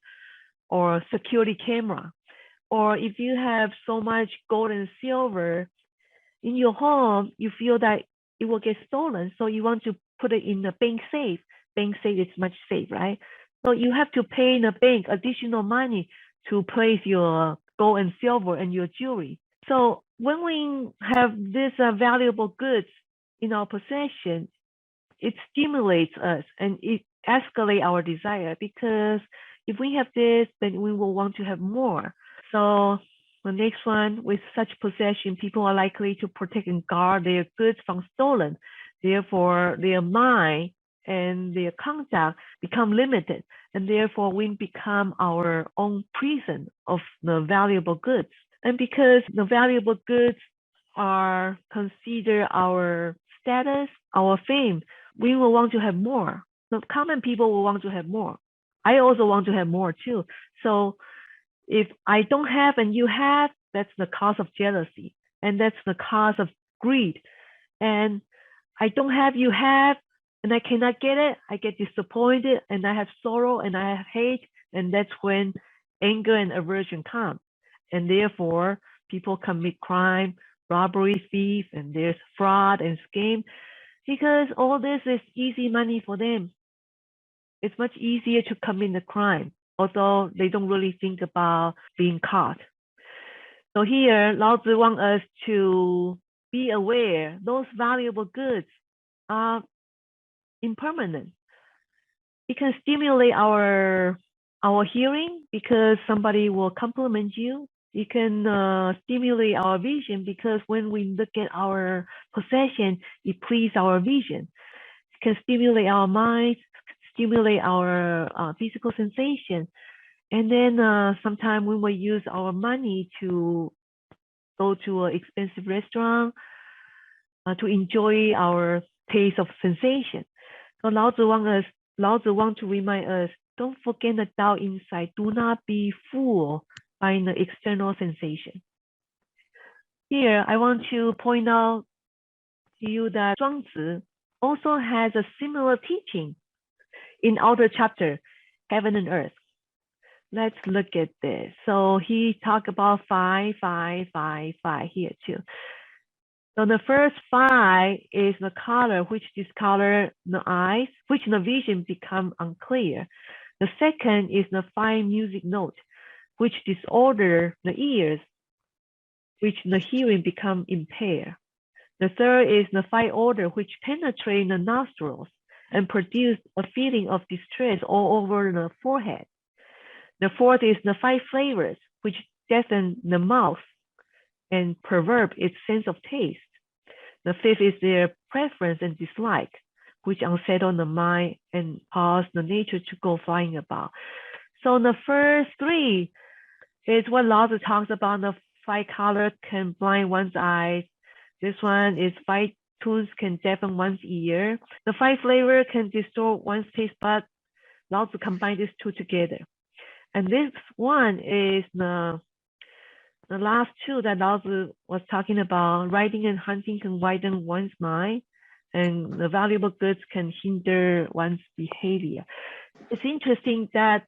or security camera. Or if you have so much gold and silver in your home, you feel that it will get stolen, so you want to put it in the bank safe. Bank safe is much safe, right? So you have to pay the bank additional money to place your gold and silver and your jewelry. So when we have these valuable goods in our possession, it stimulates us and it escalates our desire, because if we have this, then we will want to have more. So the next one, with such possession, people are likely to protect and guard their goods from stolen. Therefore, their mind and their conduct become limited, and therefore we become our own prison of the valuable goods. And because the valuable goods are considered our status, our fame, we will want to have more. The common people will want to have more. I also want to have more too. So if I don't have and you have, that's the cause of jealousy, and that's the cause of greed. And I don't have, you have, and I cannot get it, I get disappointed, and I have sorrow, and I have hate, and that's when anger and aversion come. And therefore, people commit crime, robbery, thief, and there's fraud and scam, because all this is easy money for them. It's much easier to commit a crime, although they don't really think about being caught. So here, Laozi wants us to be aware those valuable goods are impermanent. It can stimulate our hearing, because somebody will compliment you. It can stimulate our vision, because when we look at our possession, it pleases our vision. It can stimulate our minds, stimulate our physical sensation. And then sometimes we will use our money to go to an expensive restaurant to enjoy our taste of sensation. So Laozi wants to remind us, don't forget the Tao inside. Do not be fooled by the external sensation. Here, I want to point out to you that Zhuangzi also has a similar teaching in Outer Chapter, Heaven and Earth. Let's look at this. So he talked about 5, 5, 5, 5 here too. So the first 5 is the color, which discolor the eyes, which the vision become unclear. The second is the 5 music note, which disorder the ears, which the hearing become impaired. The third is the 5 odor, which penetrate the nostrils and produce a feeling of distress all over the forehead. The fourth is the 5 flavors, which deafen the mouth and pervert its sense of taste. The fifth is their preference and dislike, which unsettle the mind and cause the nature to go flying about. So the first 3 is what Laozi talks about. The 5 colors can blind one's eyes. This one is 5 tunes can deafen one's ear. The 5 flavor can distort one's taste bud. Laozi combine these two together. And this one is the last two that Laozi was talking about. Riding and hunting can widen one's mind, and the valuable goods can hinder one's behavior. It's interesting that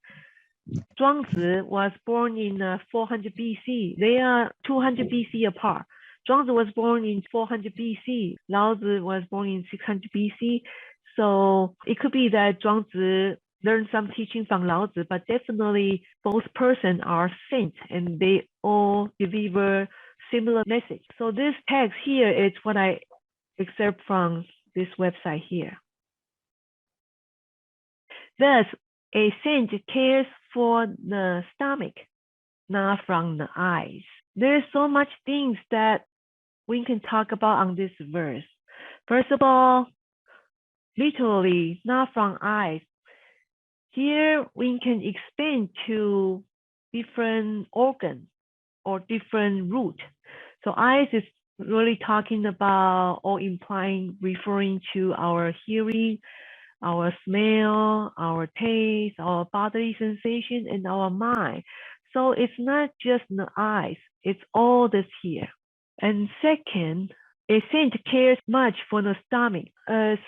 Zhuangzi was born in 400 BC. They are 200 BC apart. Zhuangzi was born in 400 BC. Laozi was born in 600 BC. So it could be that Zhuangzi learned some teaching from Laozi, but definitely both persons are saints and they all deliver similar message. So this text here is what I excerpt from this website here. Thus, a saint cares for the stomach, not from the eyes. There's so much things that we can talk about on this verse. First of all, literally, not from eyes. Here we can expand to different organs or different root. So eyes is really talking about or implying, referring to our hearing, our smell, our taste, our bodily sensation, and our mind. So it's not just the eyes, it's all this here. And second, a saint cares much for the stomach. As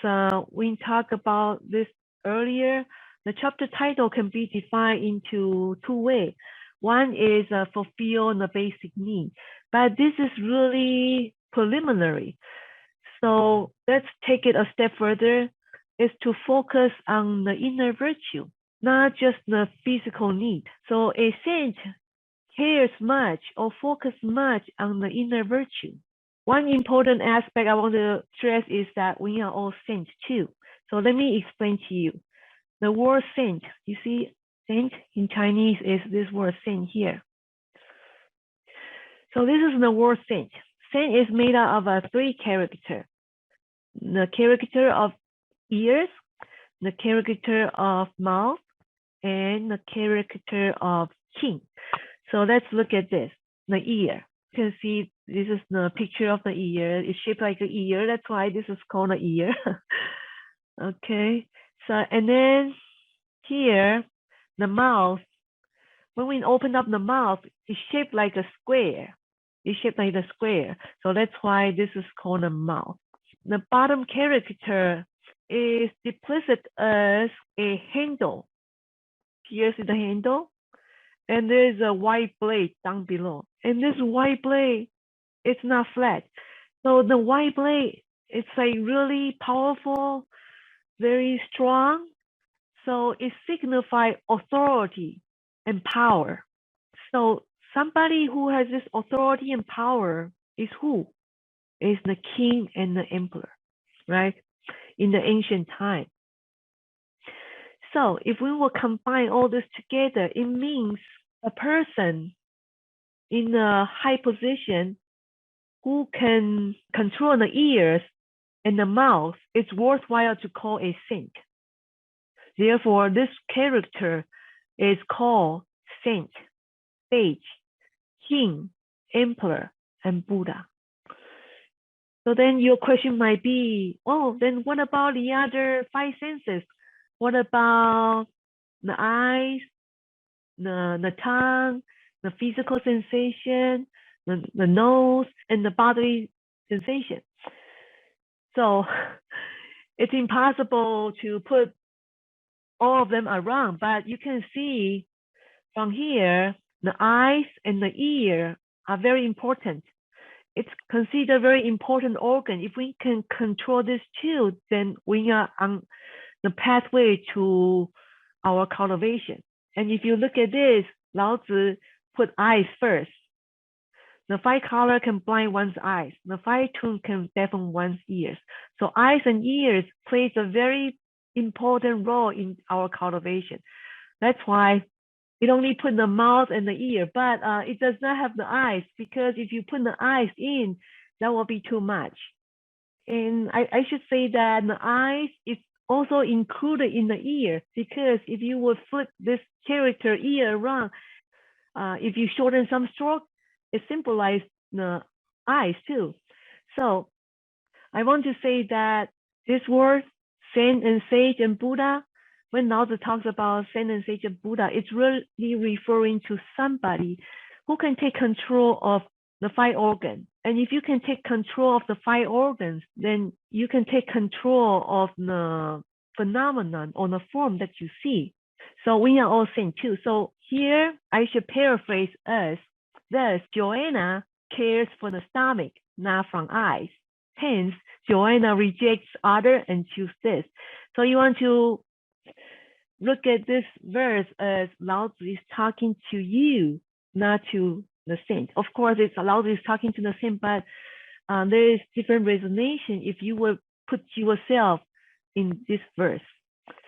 we talked about this earlier, the chapter title can be defined into two ways. One is fulfill the basic need, but this is really preliminary. So let's take it a step further, is to focus on the inner virtue, not just the physical need. So a saint cares much or focus much on the inner virtue. One important aspect I want to stress is that we are all saints too. So let me explain to you. The word saint, you see, saint in Chinese is this word saint here. So this is the word saint. Saint is made out of 3 characters. The character of ears, the character of mouth, and the character of chin. So let's look at this, the ear. You can see this is the picture of the ear. It's shaped like an ear. That's why this is called an ear. Okay, so and then here, the mouth. When we open up the mouth, it's shaped like a square. It's shaped like a square. So that's why this is called a mouth. The bottom character is depicted as a handle. Here's the handle. And there's a white blade down below. And this white blade, it's not flat. So the white blade, it's like really powerful, very strong. So it signifies authority and power. So somebody who has this authority and power is who? Is the king and the emperor, right? In the ancient time. So if we will combine all this together, it means a person in a high position who can control the ears and the mouth, it's worthwhile to call a saint. Therefore, this character is called saint, sage, king, emperor, and Buddha. So then your question might be, oh, then what about the other 5 senses? What about the eyes, the tongue, the physical sensation, the nose, and the bodily sensation? So it's impossible to put all of them around, but you can see from here, the eyes and the ear are very important. It's considered a very important organ. If we can control this too, then we are on the pathway to our cultivation. And if you look at this, Laozi put eyes first. The 5 color can blind one's eyes. The 5 tune can deafen one's ears. So eyes and ears plays a very important role in our cultivation. That's why it only put the mouth and the ear, but it does not have the eyes, because if you put the eyes in, that will be too much. And I should say that the eyes is also included in the ear, because if you would flip this character ear around, if you shorten some stroke, it symbolizes the eyes too. So I want to say that this word, saint and sage and Buddha, when Laozi talks about saint and sage and Buddha, it's really referring to somebody who can take control of the 5 organs. And if you can take control of the 5 organs, then you can take control of the phenomenon or the form that you see. So we are all saints too. So here I should paraphrase us. Thus, Joanna cares for the stomach, not from eyes. Hence, Joanna rejects other and chooses this. So you want to look at this verse as Laozi is talking to you, not to the saint. Of course, it's Laozi is talking to the saint, but there is different resonation if you would put yourself in this verse.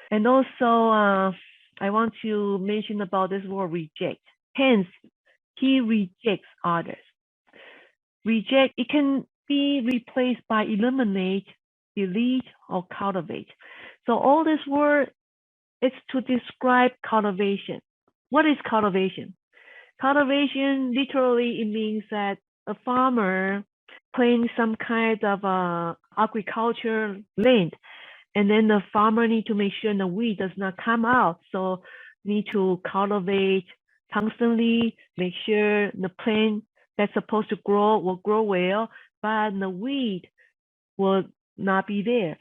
And also, I want to mention about this word reject. Hence, he rejects others. Reject, it can be replaced by eliminate, delete, or cultivate. So all this word is to describe cultivation. What is cultivation? Cultivation, literally, it means that a farmer plants some kind of agriculture land, and then the farmer need to make sure the weed does not come out. So need to cultivate constantly, make sure the plant that's supposed to grow will grow well, but the weed will not be there.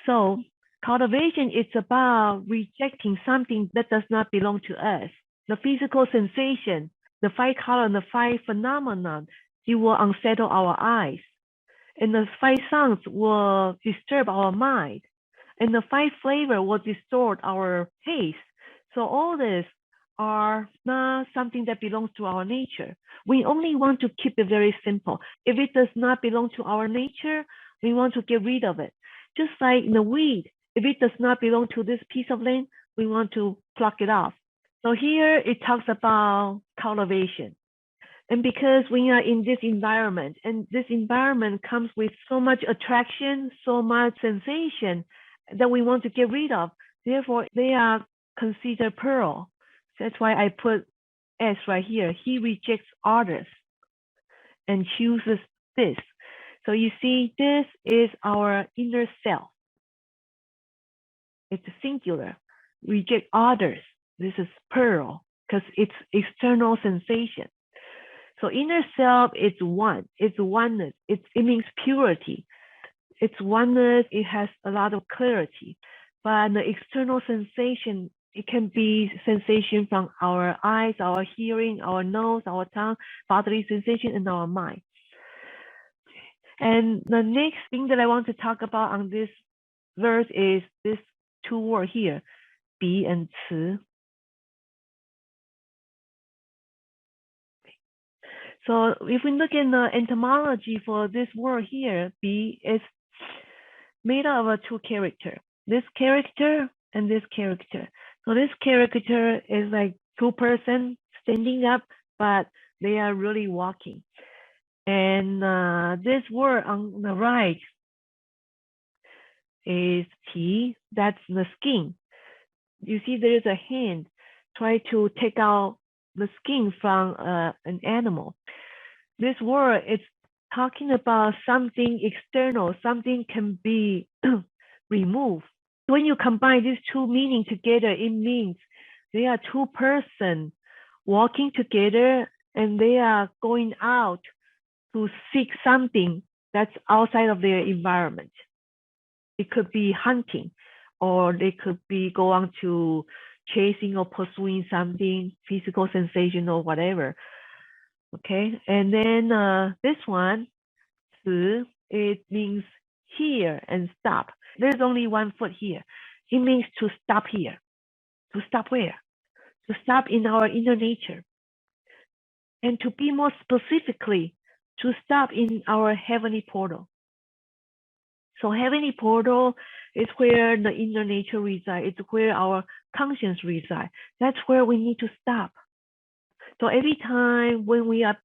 So cultivation is about rejecting something that does not belong to us. The physical sensation, the 5 color, and the 5 phenomenon, it will unsettle our eyes. And the 5 sounds will disturb our mind. And the 5 flavor will distort our taste. So all this are not something that belongs to our nature. We only want to keep it very simple. If it does not belong to our nature, we want to get rid of it. Just like the weed, if it does not belong to this piece of land, we want to pluck it off. So here it talks about cultivation. And because we are in this environment, and this environment comes with so much attraction, so much sensation that we want to get rid of. Therefore, they are considered pearl. That's why I put S right here. He rejects others and chooses this. So you see, this is our inner self. It's singular. Reject others. This is pearl because it's external sensation. So inner self is one. It's oneness. It means purity. It's oneness. It has a lot of clarity. But the external sensation, it can be sensation from our eyes, our hearing, our nose, our tongue, bodily sensation, and our mind. And the next thing that I want to talk about on this verse is this 2 words here, 比 and 词. So if we look in the etymology for this word here, 比 is made up of 2 characters. This character and this character. So this character is like 2 persons standing up, but they are really walking. And this word on the right is 皮, that's the skin. You see there is a hand try to take out the skin from an animal. This word is talking about something external, something can be removed. When you combine these 2 meanings together, it means they are 2 persons walking together and they are going out to seek something that's outside of their environment. It could be hunting, or they could be going to chasing or pursuing something, physical sensation or whatever. Okay, and then this one, 词, it means here and stop. There's only 1 foot here. It means to stop here. To stop where? To stop in our inner nature. And to be more specifically, to stop in our heavenly portal. So heavenly portal is where the inner nature resides. It's where our conscience resides. That's where we need to stop. So every time when we are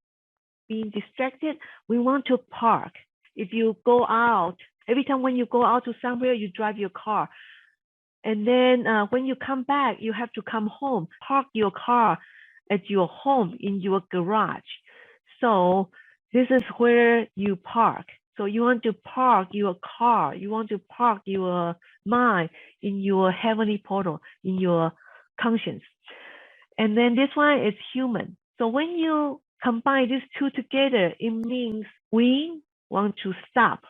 being distracted, we want to park. If you go out, every time when you go out to somewhere, you drive your car. And then when you come back, you have to come home, park your car at your home in your garage. So this is where you park. So you want to park your car, you want to park your mind in your heavenly portal, in your conscience. And then this one is human. So when you combine these two together, it means we want to stop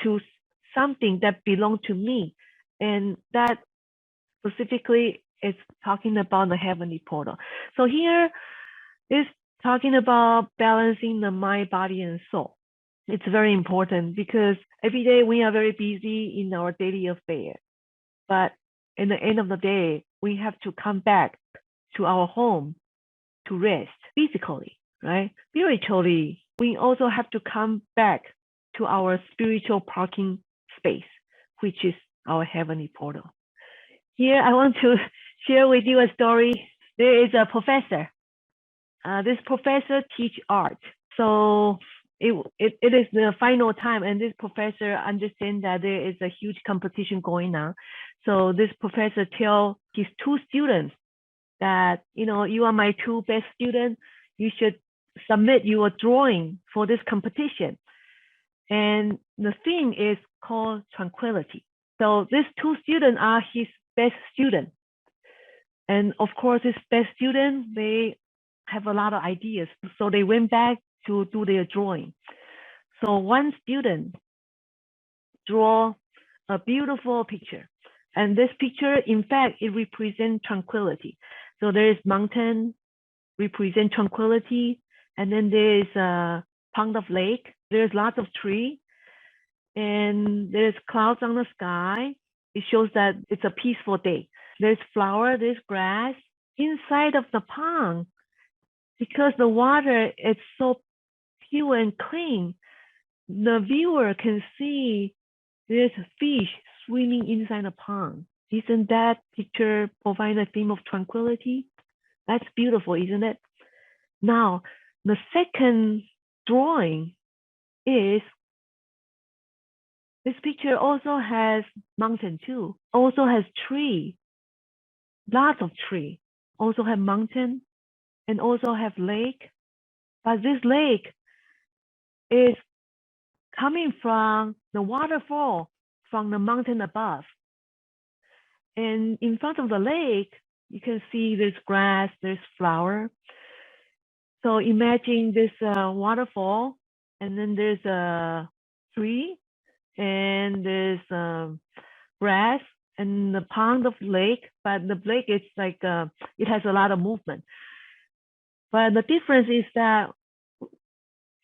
to something that belongs to me. And that specifically is talking about the heavenly portal. So here is talking about balancing the mind, body, and soul. It's very important because every day we are very busy in our daily affairs. But in the end of the day, we have to come back to our home to rest physically, right? Spiritually, we also have to come back to our spiritual parking space, which is our heavenly portal. Here, I want to share with you a story. There is a professor. This professor teach art. So it is the final time, and this professor understands that there is a huge competition going on. So this professor tell his two students that, you are my two best students. You should submit your drawing for this competition. And the thing is called tranquility. So these two students are his best students. And of course, his best students, they have a lot of ideas. So they went back to do their drawing. So one student draw a beautiful picture. And this picture, in fact, it represents tranquility. So there is mountain, represent tranquility. And then there is a pond of lake. There's lots of tree. And there's clouds on the sky. It shows that it's a peaceful day. There's flower, there's grass. Inside of the pond, because the water is so pure and clean, the viewer can see there's fish swimming inside the pond. Isn't that picture provide a theme of tranquility? That's beautiful, isn't it? Now, the second drawing is this picture also has mountain too, also has tree, lots of tree, also have mountain and also have lake. But this lake is coming from the waterfall from the mountain above. And in front of the lake, you can see there's grass, there's flower. So imagine this waterfall, and then there's a tree, and there's grass, and the pond of lake. But the lake is like it has a lot of movement. But the difference is that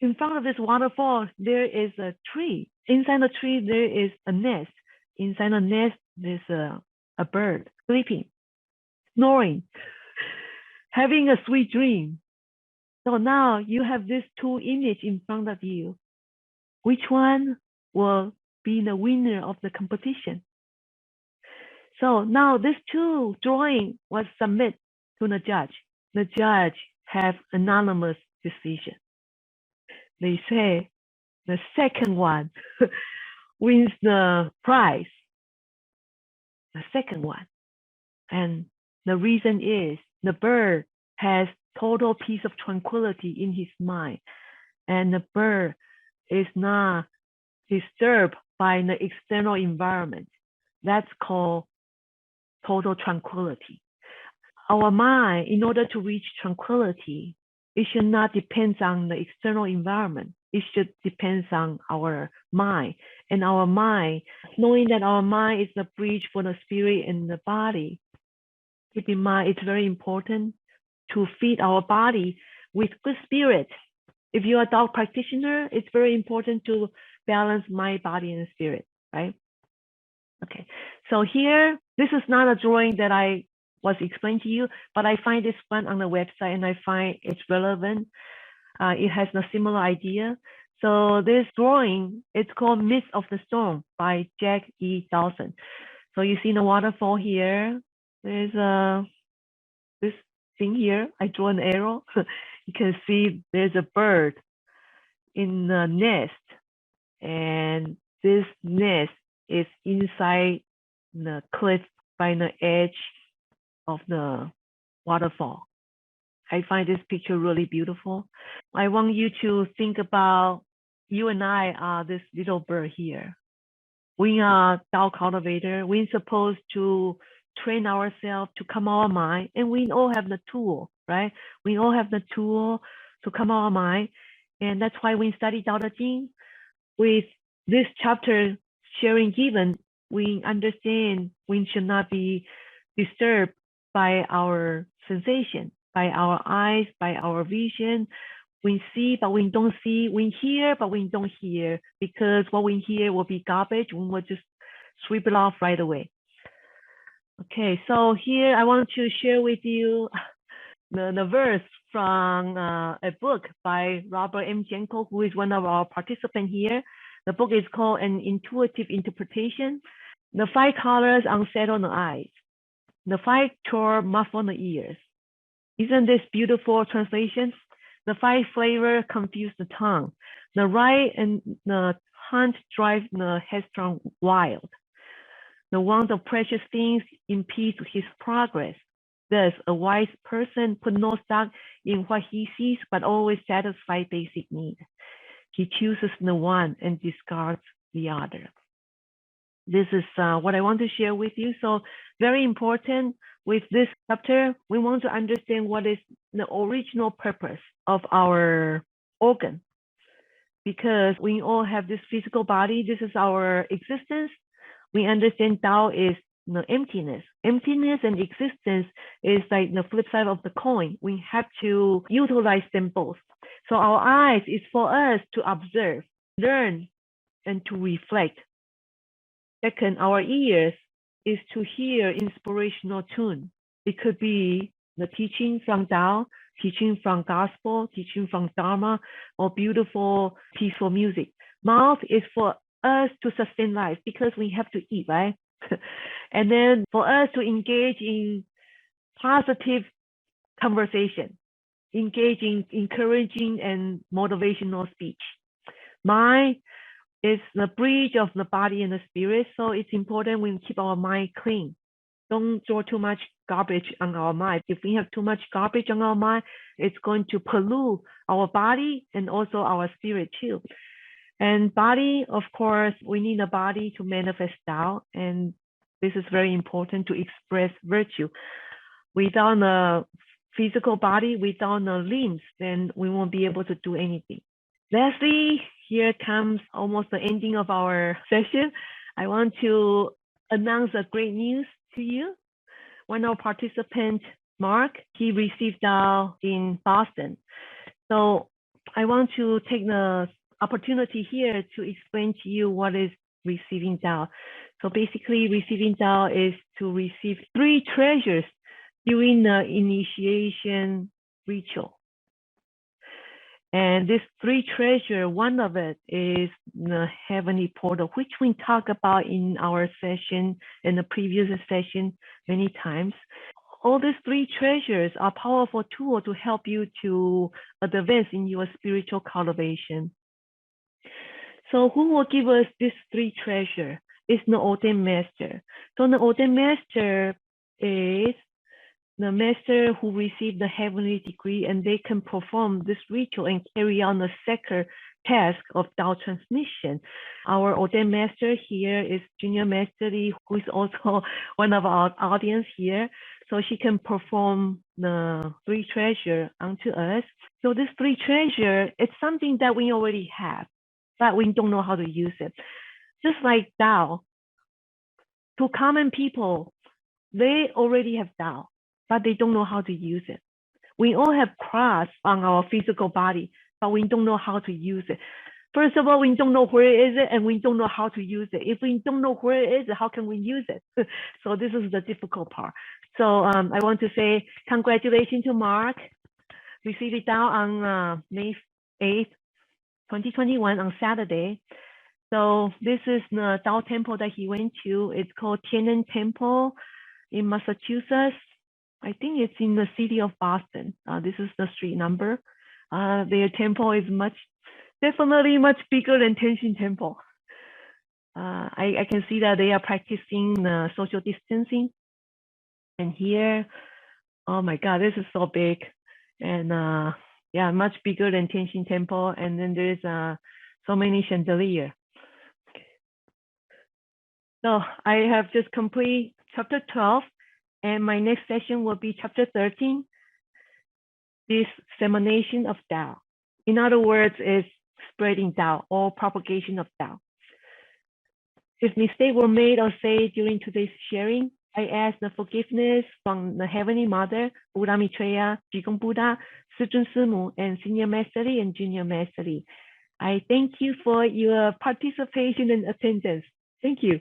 in front of this waterfall, there is a tree. Inside the tree, there is a nest. Inside the nest, there's a bird sleeping, snoring, having a sweet dream. So now you have these two images in front of you. Which one will be the winner of the competition? So now these two drawing was submitted to the judge. The judge have anonymous decision. They say the second one wins the prize. The second one. And the reason is the bird has total peace of tranquility in his mind. And the bird is not disturbed by the external environment. That's called total tranquility. Our mind, in order to reach tranquility, it should not depend on the external environment. It should depend on our mind. And our mind, knowing that our mind is the bridge for the spirit and the body, keep in mind it's very important to feed our body with good spirit. If you're a dog practitioner, it's very important to balance mind, body, and spirit, right? Okay, so here, this is not a drawing that I was explained to you, but I find this one on the website and I find it's relevant. It has a similar idea. So this drawing, it's called Myth of the Storm by Jack E. Dawson. So you see the waterfall here. There's this thing here. I draw an arrow. You can see there's a bird in the nest, and this nest is inside the cliff by the edge of the waterfall. I find this picture really beautiful. I want you to think about you and I are this little bird here. We are Tao cultivator. We're supposed to train ourselves to come our mind, and we all have the tool, right? We all have the tool to come our mind, and that's why we study Tao Te Ching. With this chapter sharing given, we understand we should not be disturbed by our sensation, by our eyes, by our vision. We see, but we don't see. We hear, but we don't hear, because what we hear will be garbage. We will just sweep it off right away. Okay, so here I want to share with you the verse from a book by Robert M. Jenko, who is one of our participants here. The book is called An Intuitive Interpretation. The 5 colors unsettle the eyes. The 5 chord muffle the ears. Isn't this beautiful translation? The 5 flavor confuse the tongue. The right and the hunt drive the headstrong wild. The want of precious things impedes his progress. Thus, a wise person put no stock in what he sees, but always satisfies basic need. He chooses the one and discards the other. This is what I want to share with you. So very important with this chapter, we want to understand what is the original purpose of our organ. Because we all have this physical body, this is our existence. We understand Tao is emptiness. Emptiness and existence is like the flip side of the coin. We have to utilize them both. So our eyes is for us to observe, learn, and to reflect. Second, our ears is to hear inspirational tune. It could be the teaching from Tao, teaching from gospel, teaching from Dharma, or beautiful, peaceful music. Mouth is for us to sustain life because we have to eat, right? And then for us to engage in positive conversation, engage in encouraging and motivational speech. Mind is the bridge of the body and the spirit, so it's important we keep our mind clean. Don't throw too much garbage on our mind. If we have too much garbage on our mind, it's going to pollute our body and also our spirit too. And body, of course, we need a body to manifest Tao, and this is very important to express virtue. Without a physical body, without the limbs, then we won't be able to do anything. Lastly, here comes almost the ending of our session. I want to announce a great news to you. One of our participants, Mark, he received Tao in Boston. So I want to take the opportunity here to explain to you what is receiving Tao. So basically, receiving Tao is to receive 3 treasures during the initiation ritual. And this 3 treasure, one of it is the heavenly portal, which we talk about in our session, in the previous session many times. All these 3 treasures are powerful tools to help you to advance in your spiritual cultivation. So who will give us this 3 treasure? It's the ordained master. So the ordained master is the master who received the heavenly degree, and they can perform this ritual and carry on the sacred task of Tao transmission. Our ordained master here is Junior Master Lee, who is also one of our audience here. So she can perform the 3 treasure unto us. So this 3 treasure, it's something that we already have, but we don't know how to use it. Just like Tao, to common people, they already have Tao, but they don't know how to use it. We all have crafts on our physical body, but we don't know how to use it. First of all, we don't know where it is, and we don't know how to use it. If we don't know where it is, how can we use it? So this is the difficult part. So I want to say congratulations to Mark. Received it Tao on May 8th, 2021 on Saturday. So this is the Tao temple that he went to. It's called Tienshin Temple in Massachusetts. I think it's in the city of Boston. This is the street number. Their temple is definitely much bigger than Tienshin Temple. I can see that they are practicing social distancing. And here, oh my God, this is so big. And yeah, much bigger than Tienshin Temple. And then there's So many chandelier. So I have just complete chapter 12, and my next session will be chapter 13, dissemination of Tao. In other words, is spreading Tao or propagation of Tao. If mistakes were made or said during today's sharing, I ask the forgiveness from the Heavenly Mother, Buddha Maitreya, Jigong Buddha, Suzhun Simu, and Senior Mastery and Junior Mastery. I thank you for your participation and attendance. Thank you.